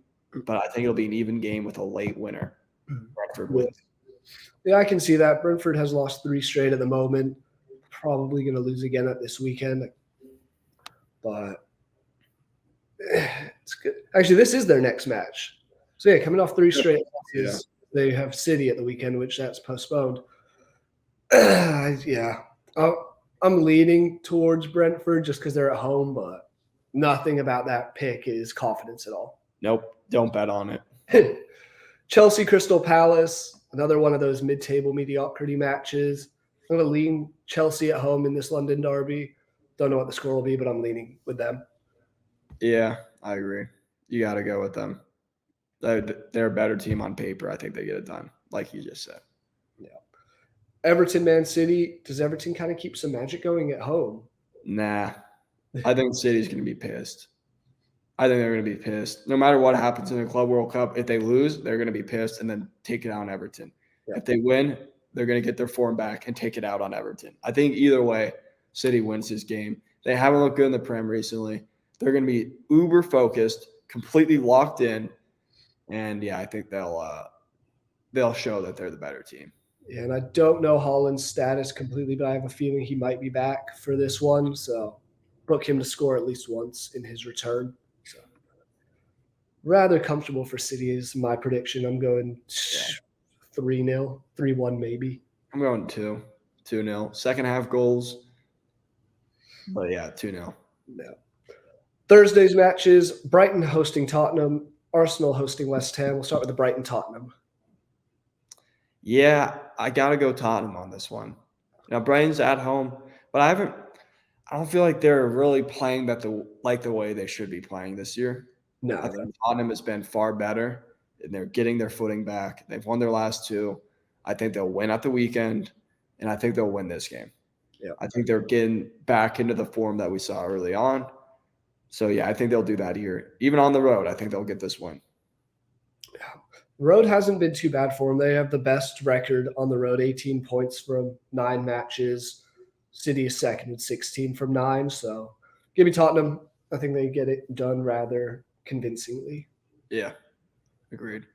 but I think it'll be an even game with a late winner. Brentford wins. Yeah, I can see that. Brentford has lost 3 straight at the moment. Probably going to lose again at this weekend. But it's good. Actually, this is their next match. So, yeah, coming off 3 straight losses, they have City at the weekend, which that's postponed. Yeah. I'm leaning towards Brentford just because they're at home, but nothing about that pick is confidence at all. Nope. Don't bet on it. Chelsea Crystal Palace, another one of those mid-table mediocrity matches. I'm going to lean Chelsea at home in this London derby. Don't know what the score will be, but I'm leaning with them. Yeah, I agree. You got to go with them. They're a better team on paper. I think they get it done, like you just said. Yeah. Everton, Man City. Does Everton kind of keep some magic going at home? Nah. I think City's going to be pissed. I think they're going to be pissed. No matter what happens in the Club World Cup, if they lose, they're going to be pissed and then take it out on Everton. Yeah. If they win, they're going to get their form back and take it out on Everton. I think either way, City wins this game. They haven't looked good in the Prem recently. They're going to be uber focused, completely locked in, and yeah, I think they'll show that they're the better team. Yeah, and I don't know Haaland's status completely, but I have a feeling he might be back for this one. So book him to score at least once in his return. So rather comfortable for City is my prediction. I'm going 3-0, 3-1 maybe. I'm going 2-0. Second half goals. But yeah, 2-0. Yeah. Thursday's matches, Brighton hosting Tottenham, Arsenal hosting West Ham. We'll start with the Brighton-Tottenham. Yeah, I got to go Tottenham on this one. Now, Brighton's at home, but I don't feel like they're really playing the way they should be playing this year. No. I think Tottenham has been far better, and they're getting their footing back. They've won their last 2. I think they'll win at the weekend, and I think they'll win this game. Yeah. I think they're getting back into the form that we saw early on. So, yeah, I think they'll do that here. Even on the road, I think they'll get this win. Yeah. Road hasn't been too bad for them. They have the best record on the road, 18 points from 9 matches. City is second with 16 from 9. So Give me Tottenham. I think they get it done rather convincingly. Yeah, agreed.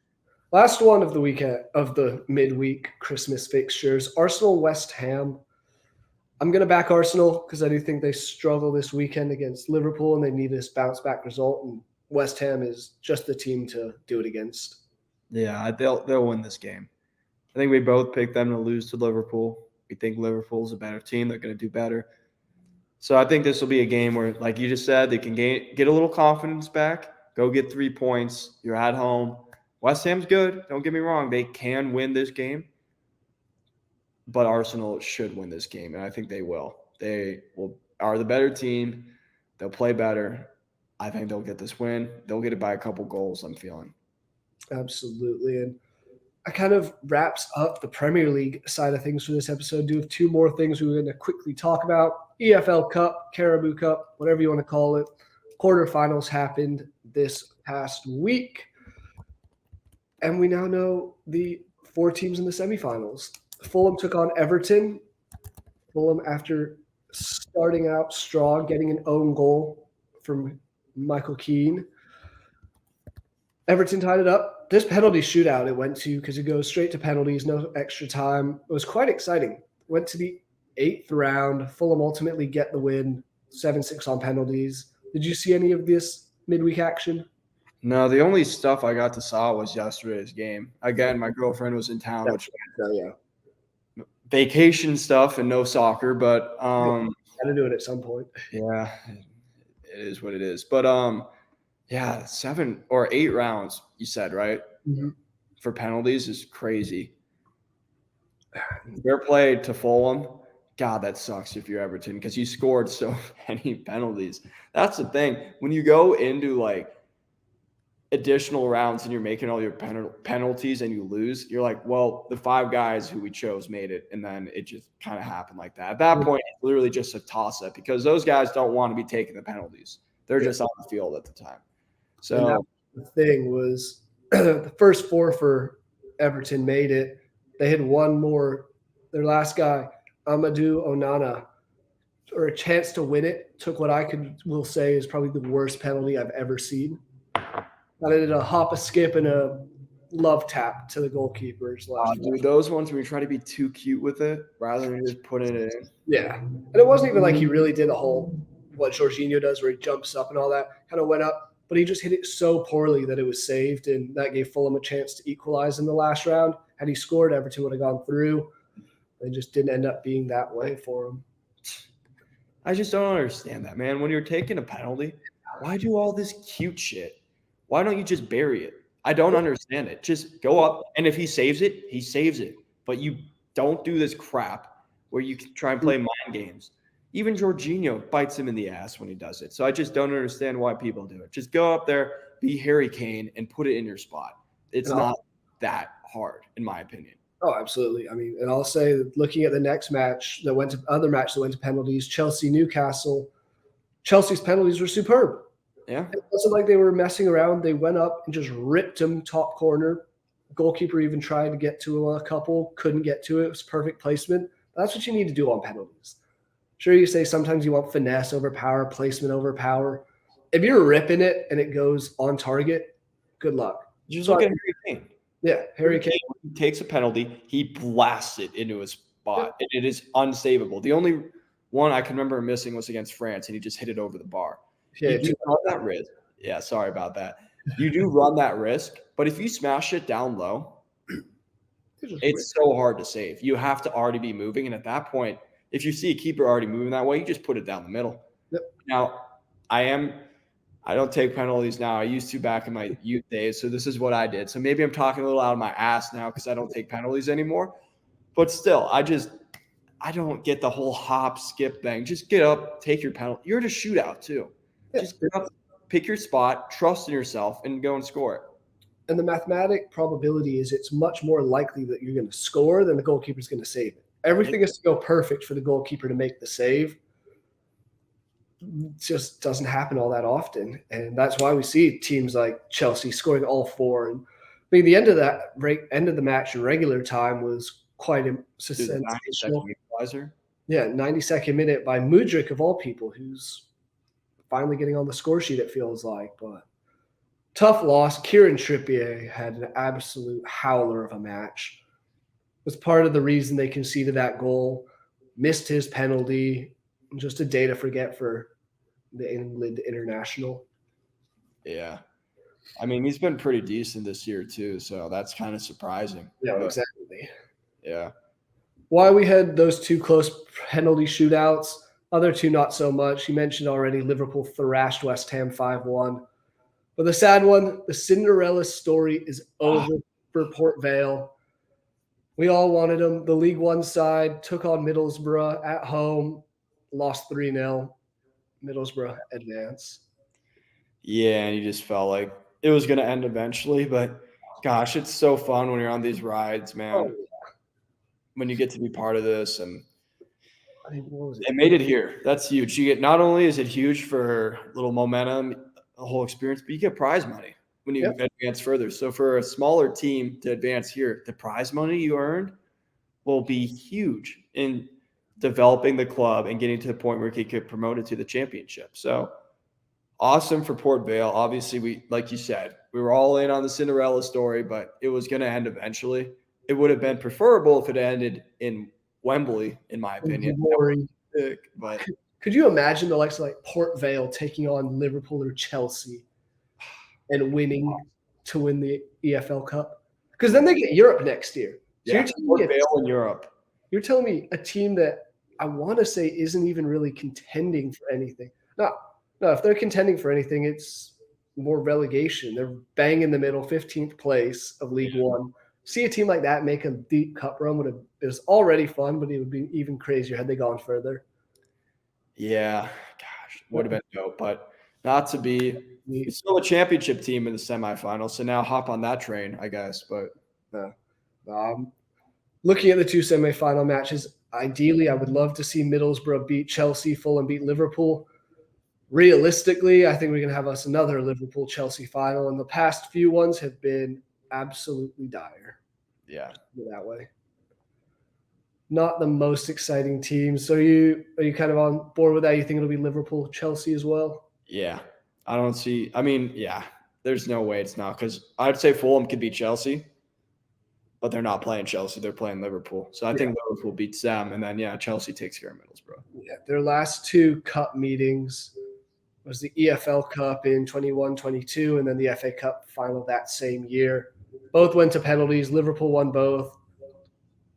Last one of the weekend of the midweek Christmas fixtures: Arsenal West Ham. I'm going to back Arsenal because I do think they struggle this weekend against Liverpool and they need this bounce back result. And West Ham is just the team to do it against. Yeah, they'll win this game. I think we both picked them to lose to Liverpool. We think Liverpool's a better team. They're going to do better. So I think this will be a game where, like you just said, they can get a little confidence back, go get 3 points. You're at home. West Ham's good. Don't get me wrong. They can win this game. But Arsenal should win this game, and I think they will. They are the better team. They'll play better. I think they'll get this win. They'll get it by a couple goals, I'm feeling. Absolutely. And that kind of wraps up the Premier League side of things for this episode. Do have 2 more things we're going to quickly talk about. EFL Cup, Caribou Cup, whatever you want to call it. Quarterfinals happened this past week. And we now know the 4 teams in the semifinals. Fulham took on Everton. Fulham, after starting out strong, getting an own goal from Michael Keane. Everton tied it up. This penalty shootout it went to, because it goes straight to penalties, no extra time. It was quite exciting. Went to the 8th round. Fulham ultimately get the win, 7-6 on penalties. Did you see any of this midweek action? No, the only stuff I got to saw was yesterday's game. Again, my girlfriend was in town, which vacation stuff and no soccer, but got to do it at some point. Yeah, it is what it is. But yeah, 7 or 8 rounds, you said, right? Mm-hmm. For penalties is crazy. Fair play to Fulham. God, that sucks if you're Everton because you scored so many penalties. That's the thing. When you go into like additional rounds and you're making all your penalties and you lose, you're like, well, the 5 guys who we chose made it, and then it just kind of happened like that. At that point, it's literally just a toss-up because those guys don't want to be taking the penalties. They're just on the field at the time. So the thing was the first 4 for Everton made it. They had one more. Their last guy, Amadou Onana, or a chance to win it, took what will say is probably the worst penalty I've ever seen. I did a hop, a skip, and a love tap to the goalkeepers. Dude, those ones where you try to be too cute with it rather than just putting it in. Yeah. And it wasn't even like he really did a whole what Jorginho does where he jumps up and all that, kind of went up. But he just hit it so poorly that it was saved, and that gave Fulham a chance to equalize in the last round. Had he scored, Everton would have gone through. It just didn't end up being that way for him. I just don't understand that, man. When you're taking a penalty, why do all this cute shit? Why don't you just bury it? I don't understand it. Just go up, and if he saves it, he saves it. But you don't do this crap where you can try and play mind games. Even Jorginho bites him in the ass when he does it. So I just don't understand why people do it. Just go up there, be Harry Kane, and put it in your spot. It's not that hard, in my opinion. Oh, absolutely. I mean, and I'll say, looking at the next match that went to penalties, Chelsea-Newcastle, Chelsea's penalties were superb. Yeah. It wasn't like they were messing around. They went up and just ripped him top corner. Goalkeeper even tried to get to a couple, couldn't get to it. It was perfect placement. That's what you need to do on penalties. Sure, you say sometimes you want finesse over power, placement over power. If you're ripping it and it goes on target, good luck. Just look at Harry Kane. Yeah, Harry Kane takes a penalty. He blasts it into his spot. Yeah. And it is unsavable. The only one I can remember missing was against France, and he just hit it over the bar. Yeah, you do run that risk. Yeah, sorry about that. You do run that risk, but if you smash it down low, it's so hard to save. You have to already be moving, and at that point, if you see a keeper already moving that way, you just put it down the middle. Yep. Now, I don't take penalties now. I used to back in my youth days, so this is what I did. So maybe I'm talking a little out of my ass now because I don't take penalties anymore. But still, I don't get the whole hop, skip thing. Just get up, take your penalty. You're at a shootout too. Yeah. Just get up, pick your spot, trust in yourself, and go and score it. And the mathematic probability is it's much more likely that you're going to score than the goalkeeper's going to save it. Everything has to go perfect for the goalkeeper to make the save. It just doesn't happen all that often. And that's why we see teams like Chelsea scoring all 4. And I mean, the end of the match in regular time was quite sensational. Yeah, 92nd minute by Mudryk of all people, who's finally getting on the score sheet, it feels like. But tough loss. Kieran Trippier had an absolute howler of a match. Was part of the reason they conceded that goal. Missed his penalty. Just a day to forget for the England international. Yeah. I mean, he's been pretty decent this year too, so that's kind of surprising. Yeah, But, exactly. yeah. Why we had those two close penalty shootouts, other two not so much. You mentioned already Liverpool thrashed West Ham 5-1. But the sad one, the Cinderella story is over for Port Vale. We all wanted them. The League One side took on Middlesbrough at home, lost 3-0. Middlesbrough advance. Yeah, and you just felt like it was going to end eventually, but gosh, it's so fun when you're on these rides, man. Oh, When you get to be part of this, and I think, what was it? it made it here. That's huge. You get, not only is it huge for little momentum, the whole experience, but you get prize money when you advance further. So for a smaller team to advance here, the prize money you earned will be huge in developing the club and getting to the point where you could get promoted to the championship. So awesome for Port Vale. Obviously, we, like you said, we were all in on the Cinderella story, but it was going to end eventually. It would have been preferable if it ended in Wembley, in my opinion. But could you imagine the likes of like Port Vale taking on Liverpool or Chelsea and winning to win the EFL Cup? Because then they get Europe next year. So yeah, Port Vale in Europe. You're telling me a team that I want to say isn't even really contending for anything. No, if they're contending for anything, it's more relegation. They're bang in the middle, 15th place of League One. See a team like that make a deep cup run it was already fun, but it would be even crazier had they gone further. Yeah, gosh, would have been dope, but not to be. It's still a championship team in the semifinals, so now hop on that train, I guess. But looking at the two semifinal matches, ideally, I would love to see Middlesbrough beat Chelsea, Fulham beat Liverpool. Realistically, I think we can have us another Liverpool-Chelsea final, and the past few ones have been absolutely dire. Yeah, that way. Not the most exciting teams. So are you kind of on board with that? You think it'll be Liverpool, Chelsea as well? Yeah, I don't see. I mean, yeah, there's no way it's not, because I'd say Fulham could beat Chelsea, but they're not playing Chelsea. They're playing Liverpool. So I think Liverpool beats them, and then Chelsea takes care of Middlesbrough. Yeah, their last two cup meetings was the EFL Cup in 21-22, and then the FA Cup final that same year. Both went to penalties. Liverpool won both.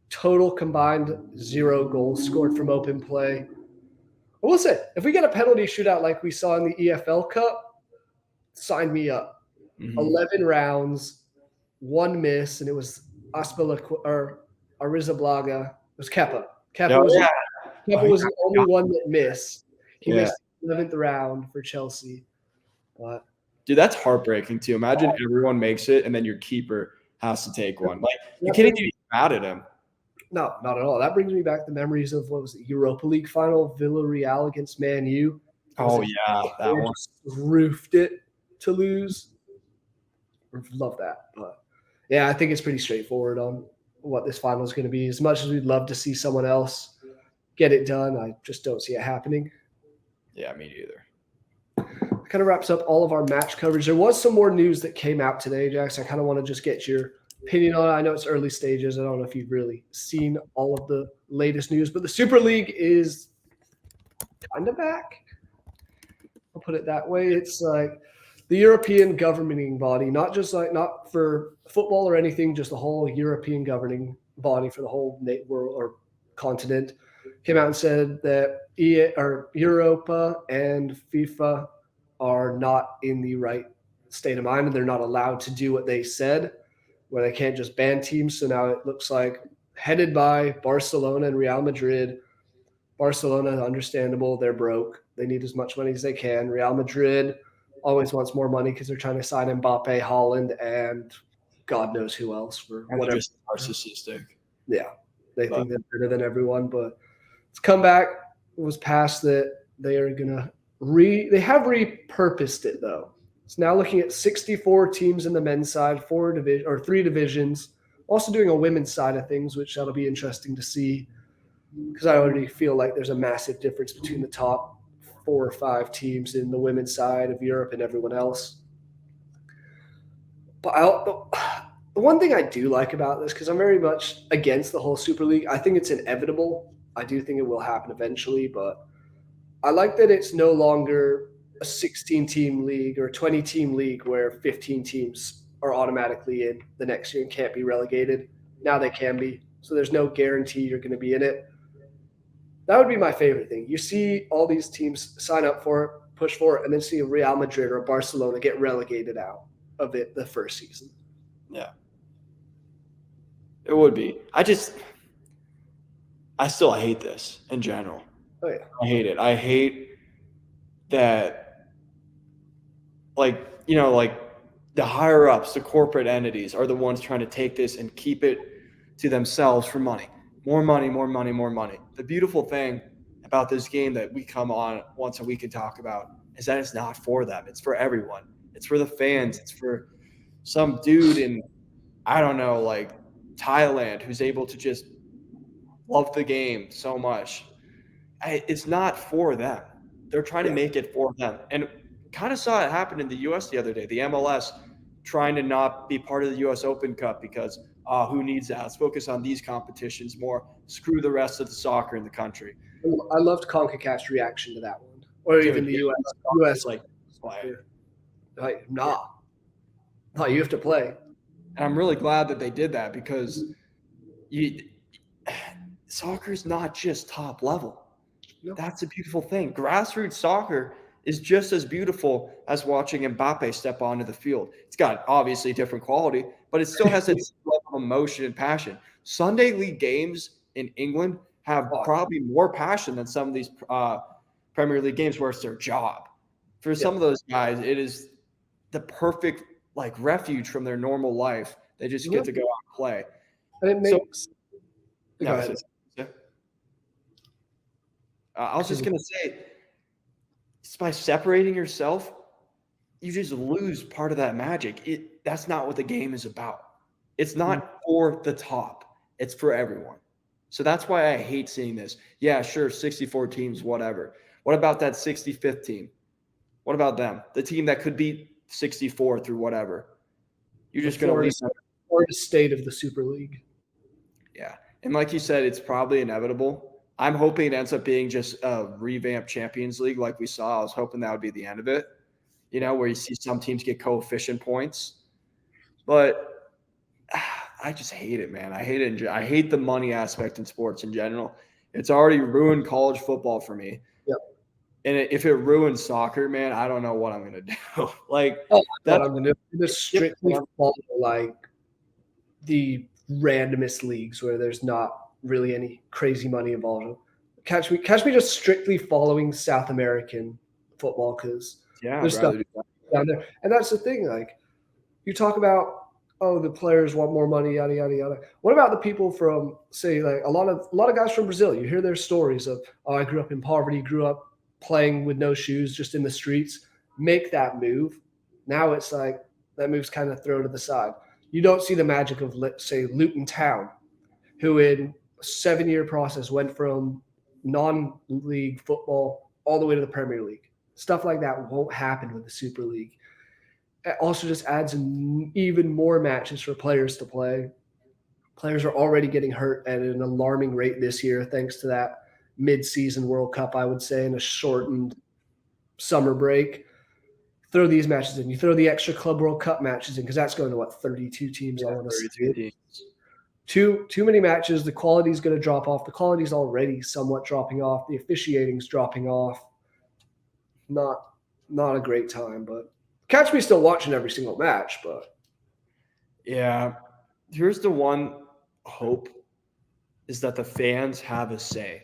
Total combined 0 goals scored from open play. I will say, if we get a penalty shootout like we saw in the EFL Cup, sign me up. 11 rounds, 1 miss, and it was Arrizabalaga. It was Kepa. Kepa was the only one that missed. He missed the 11th round for Chelsea. But dude, that's heartbreaking too. Imagine everyone makes it, and then your keeper has to take one. Like, you can't even be mad at him. No, not at all. That brings me back to memories of, what was it, Europa League final, Villarreal against Man U. Oh, yeah, that one. Roofed it to lose. Love that. But, yeah, I think it's pretty straightforward on what this final is going to be. As much as we'd love to see someone else get it done, I just don't see it happening. Yeah, me neither. Kind of wraps up all of our match coverage. There was some more news that came out today, Jax. I kind of want to just get your opinion on it. I know it's early stages. I don't know if you've really seen all of the latest news, but the Super League is kind of back. I'll put it that way. It's like the European governing body, not for football or anything, just the whole European governing body for the whole world or continent, came out and said that Europa and FIFA are not in the right state of mind, and they're not allowed to do what they said, where they can't just ban teams. So now it looks like, headed by Barcelona and Real Madrid. Barcelona, understandable, they're broke. They need as much money as they can. Real Madrid always wants more money because they're trying to sign Mbappe, Haaland, and God knows who else for whatever. Just narcissistic. Yeah, they think they're better than everyone, but it's come back. It was passed that they are gonna they have repurposed it though. It's now looking at 64 teams in the men's side, 3 divisions. Also doing a women's side of things, which that'll be interesting to see, because I already feel like there's a massive difference between the top 4 or 5 teams in the women's side of Europe and everyone else. But the one thing I do like about this, because I'm very much against the whole Super League, I think it's inevitable. I do think it will happen eventually, but I like that it's no longer a 16-team league or a 20-team league where 15 teams are automatically in the next year and can't be relegated. Now they can be. So there's no guarantee you're going to be in it. That would be my favorite thing. You see all these teams sign up for it, push for it, and then see a Real Madrid or a Barcelona get relegated out of it the first season. Yeah. It would be. I still hate this in general. Oh, yeah. I hate it. I hate that, like the higher ups, the corporate entities are the ones trying to take this and keep it to themselves for money. More money, more money, more money. The beautiful thing about this game that we come on once a week and talk about is that it's not for them. It's for everyone. It's for the fans. It's for some dude in, I don't know, like Thailand who's able to just love the game so much. It's not for them. They're trying to make it for them. And kind of saw it happen in the U.S. the other day. The MLS trying to not be part of the U.S. Open Cup because who needs that? Let's focus on these competitions more. Screw the rest of the soccer in the country. I loved CONCACAF's reaction to that one. Or even the U.S. like, play. Like, nah, you have to play. And I'm really glad that they did that because soccer is not just top level. No. That's a beautiful thing. Grassroots soccer is just as beautiful as watching Mbappe step onto the field. It's got obviously different quality, but it still has its level of emotion and passion. Sunday league games in England have probably more passion than some of these Premier League games where it's their job. For some of those guys, it is the perfect refuge from their normal life. They just get to go out and play. And it makes. Go ahead. I was just going to say, it's by separating yourself, you just lose part of that magic. That's not what the game is about. It's not for the top. It's for everyone. So that's why I hate seeing this. Yeah, sure, 64 teams, whatever. What about that 65th team? What about them? The team that could beat 64 through whatever. You're just going to leave them. Or the state of the Super League. Yeah. And like you said, it's probably inevitable. I'm hoping it ends up being just a revamped Champions League like we saw. I was hoping that would be the end of it, where you see some teams get coefficient points. But I just hate it, man. I hate it. I hate the money aspect in sports in general. It's already ruined college football for me. Yep. And if it ruins soccer, man, I don't know what I'm going to do. That's I'm going to do. Strictly follow the randomest leagues where there's not really any crazy money involved. Catch me just strictly following South American football because there's stuff down there. And that's the thing. You talk about, the players want more money, yada yada yada. What about the people from, say, a lot of guys from Brazil? You hear their stories of, I grew up in poverty, grew up playing with no shoes, just in the streets. Make that move. Now it's that move's kind of thrown to the side. You don't see the magic of, let's say, Luton Town, who in a 7-year process went from non-league football all the way to the Premier League. Stuff like that won't happen with the Super League. It also just adds even more matches for players to play. Players are already getting hurt at an alarming rate this year thanks to that mid-season World Cup, I would say, and a shortened summer break. Throw these matches in. You throw the extra Club World Cup matches in because that's going to, 32 teams? I want to say. Too many matches. The quality is going to drop off. The quality is already somewhat dropping off. The officiating's dropping off. Not a great time, but catch me still watching every single match. But yeah, here's the one hope is that the fans have a say.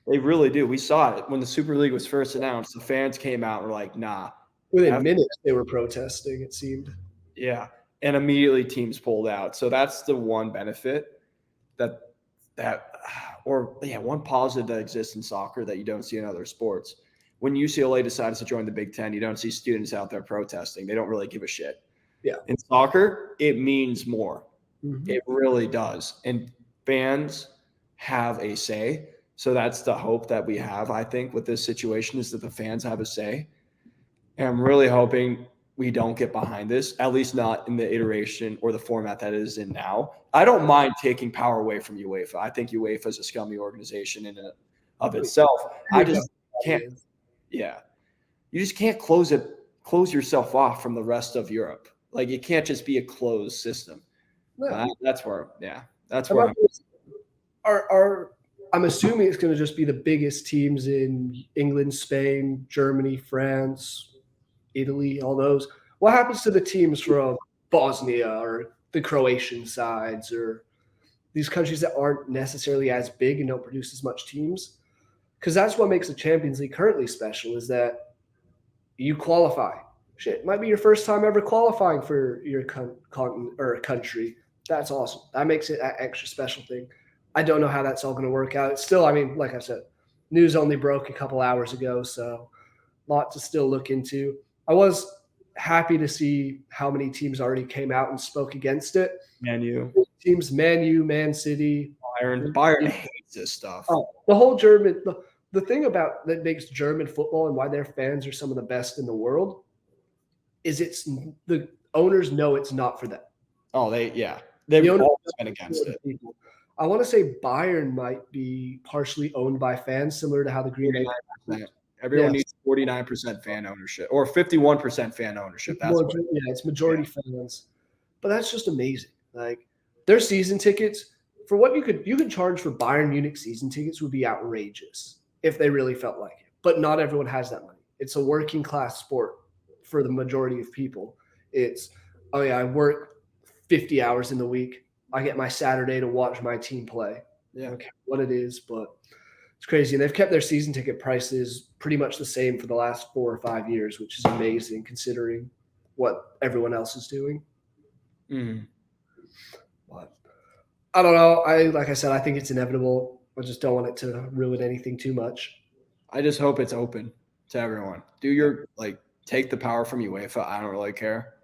They really do. We saw it when the Super League was first announced. The fans came out and were like, nah. Within minutes, they were protesting, it seemed. Yeah. And immediately teams pulled out. So that's the one benefit one positive that exists in soccer that you don't see in other sports. When UCLA decides to join the Big Ten, you don't see students out there protesting. They don't really give a shit. Yeah. In soccer, it means more. Mm-hmm. It really does. And fans have a say. So that's the hope that we have, I think, with this situation is that the fans have a say. And I'm really hoping we don't get behind this, at least not in the iteration or the format that it is in now. I don't mind taking power away from UEFA. I think UEFA is a scummy organization in and of itself. I just can't, yeah. You just can't close yourself off from the rest of Europe. Like it can't just be a closed system. No. That's where I'm assuming it's going to just be the biggest teams in England, Spain, Germany, France, Italy, all those. What happens to the teams from Bosnia or the Croatian sides or these countries that aren't necessarily as big and don't produce as much teams? Because that's what makes the Champions League currently special is that you qualify. Shit, it might be your first time ever qualifying for your continent or country. That's awesome. That makes it an extra special thing. I don't know how that's all going to work out. It's still, I mean, like I said, news only broke a couple hours ago, so a lot to still look into. I was happy to see how many teams already came out and spoke against it. Man U. Teams, Man U, Man City. Bayern hates this stuff. Oh, the whole German – the thing about that makes German football and why their fans are some of the best in the world is it's the owners know it's not for them. Oh, they've always been against it. People. I want to say Bayern might be partially owned by fans, similar to how the Green Bay. Everyone needs 49% fan ownership or 51% fan ownership. It's majority fans, but that's just amazing. Like their season tickets for what you could charge for Bayern Munich season tickets would be outrageous if they really felt like it. But not everyone has that money. It's a working class sport for the majority of people. It's I work 50 hours in the week. I get my Saturday to watch my team play. Yeah. Okay, what it is, but it's crazy. And they've kept their season ticket prices pretty much the same for the last 4 or 5 years, which is amazing considering what everyone else is doing. Mm-hmm. But I don't know. Like I said, I think it's inevitable. I just don't want it to ruin anything too much. I just hope it's open to everyone. Take the power from UEFA. I don't really care.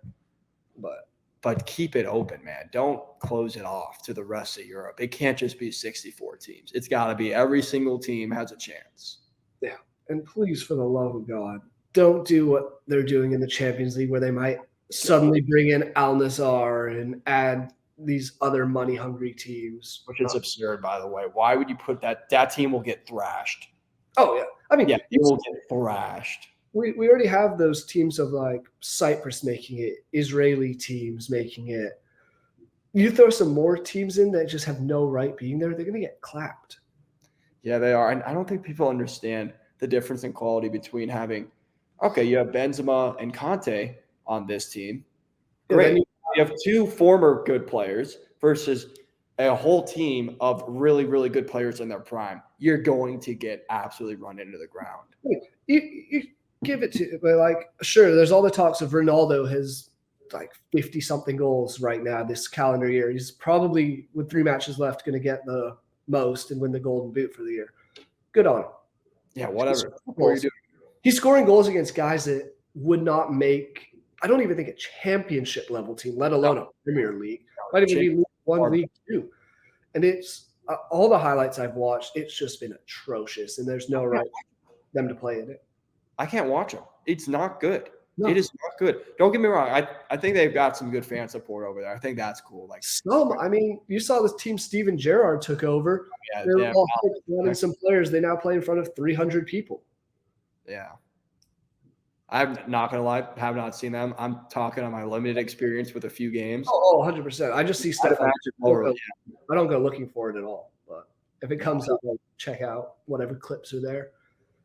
But keep it open, man. Don't close it off to the rest of Europe. It can't just be 64 teams. It's got to be every single team has a chance. Yeah. And please, for the love of God, don't do what they're doing in the Champions League where they might suddenly bring in Al Nassr and add these other money-hungry teams. Which is absurd, by the way. Why would you put that? That team will get thrashed. Oh, yeah. I mean, it will get thrashed. We already have those teams of like Cyprus making it, Israeli teams making it. You throw some more teams in that just have no right being there, they're going to get clapped. Yeah, they are. And I don't think people understand the difference in quality between having, you have Benzema and Conte on this team. Great. You have two former good players versus a whole team of really, really good players in their prime. You're going to get absolutely run into the ground. You give it to, but sure, there's all the talks of Ronaldo has 50-something goals right now this calendar year. He's probably, with 3 matches left, going to get the most and win the Golden Boot for the year. Good on him. Yeah, whatever. He's scoring goals against guys that would not make, I don't even think, a championship level team, let alone a Premier League. Might even be League 1, League 2. And it's all the highlights I've watched, it's just been atrocious, and there's no right for them to play in it. I can't watch them. It's not good. No. It is not good. Don't get me wrong. I think they've got some good fan support over there. I think that's cool. You saw this team Steven Gerrard took over. Yeah, they were all running some players. They now play in front of 300 people. Yeah. I'm not going to lie. Have not seen them. I'm talking on my limited experience with a few games. 100%. I just see stuff. I don't go looking for it at all. But if it comes up, I'll check out whatever clips are there.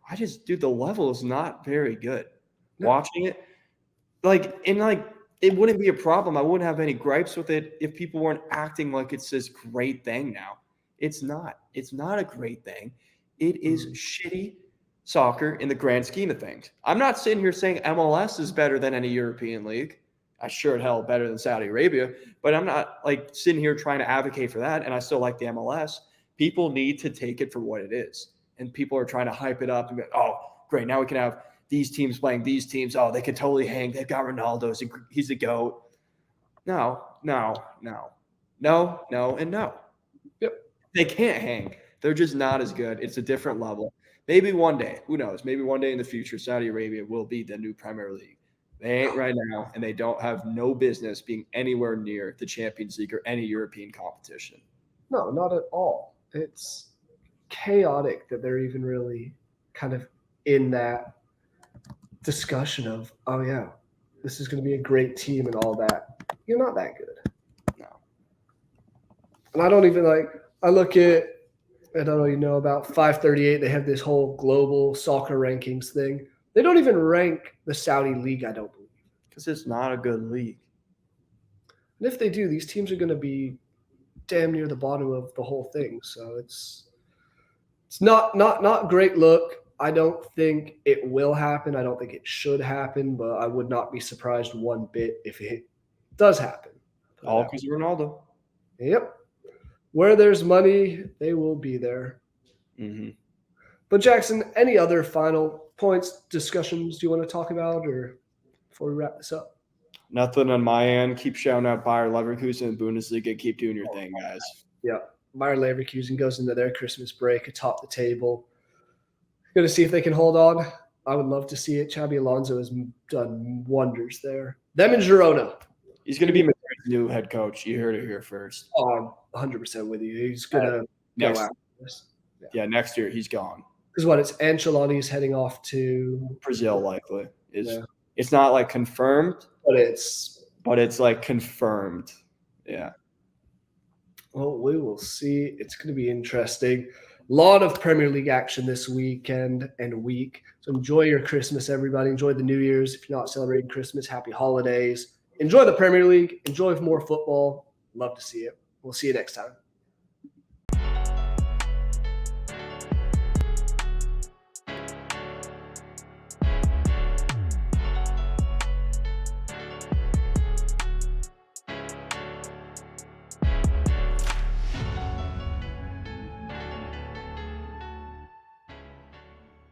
The level is not very good. No. Watching it, it wouldn't be a problem. I wouldn't have any gripes with it if people weren't acting like it's this great thing now. It's not. It's not a great thing. It is shitty soccer in the grand scheme of things. I'm not sitting here saying MLS is better than any European league. I sure hell better than Saudi Arabia, but I'm not sitting here trying to advocate for that. And I still like the MLS. People need to take it for what it is. And people are trying to hype it up and go, oh, great. Now we can have these teams playing these teams. Oh, they could totally hang. They've got Ronaldo. He's the GOAT. No, and no. Yep. They can't hang. They're just not as good. It's a different level. Maybe one day, who knows? Maybe one day in the future, Saudi Arabia will be the new Premier League. They ain't right now, and they don't have no business being anywhere near the Champions League or any European competition. No, not at all. It's chaotic that they're even really kind of in that discussion of, oh yeah, this is going to be a great team and all that. You're not that good. No. And I don't even I look at, I don't know, you know, about 538, they have this whole global soccer rankings thing. They don't even rank the Saudi league, I don't believe. Because it's not a good league. And if they do, these teams are going to be damn near the bottom of the whole thing. So it's not great look. I don't think it will happen. I don't think it should happen, but I would not be surprised one bit if it does happen. All because of Ronaldo. Yep. Where there's money, they will be there. Mm-hmm. But Jackson, any other final points, discussions you want to talk about, or before we wrap this up? Nothing on my end. Keep shouting out Bayer Leverkusen and Bundesliga. Keep doing your thing, guys. Yeah. Bayer Leverkusen goes into their Christmas break atop the table. Going to see if they can hold on. I would love to see it. Xabi Alonso has done wonders there. Them and Girona. He's going to be Madrid's new head coach. You heard it here first. Oh, I'm 100% with you. He's going to go after this. Yeah, next year he's gone. Because what? It's Ancelotti's heading off to Brazil, likely. It's not like confirmed, but it's like confirmed. Yeah. Well, we will see. It's going to be interesting. A lot of Premier League action this weekend and week. So enjoy your Christmas, everybody. Enjoy the New Year's. If you're not celebrating Christmas, happy holidays. Enjoy the Premier League. Enjoy more football. Love to see it. We'll see you next time.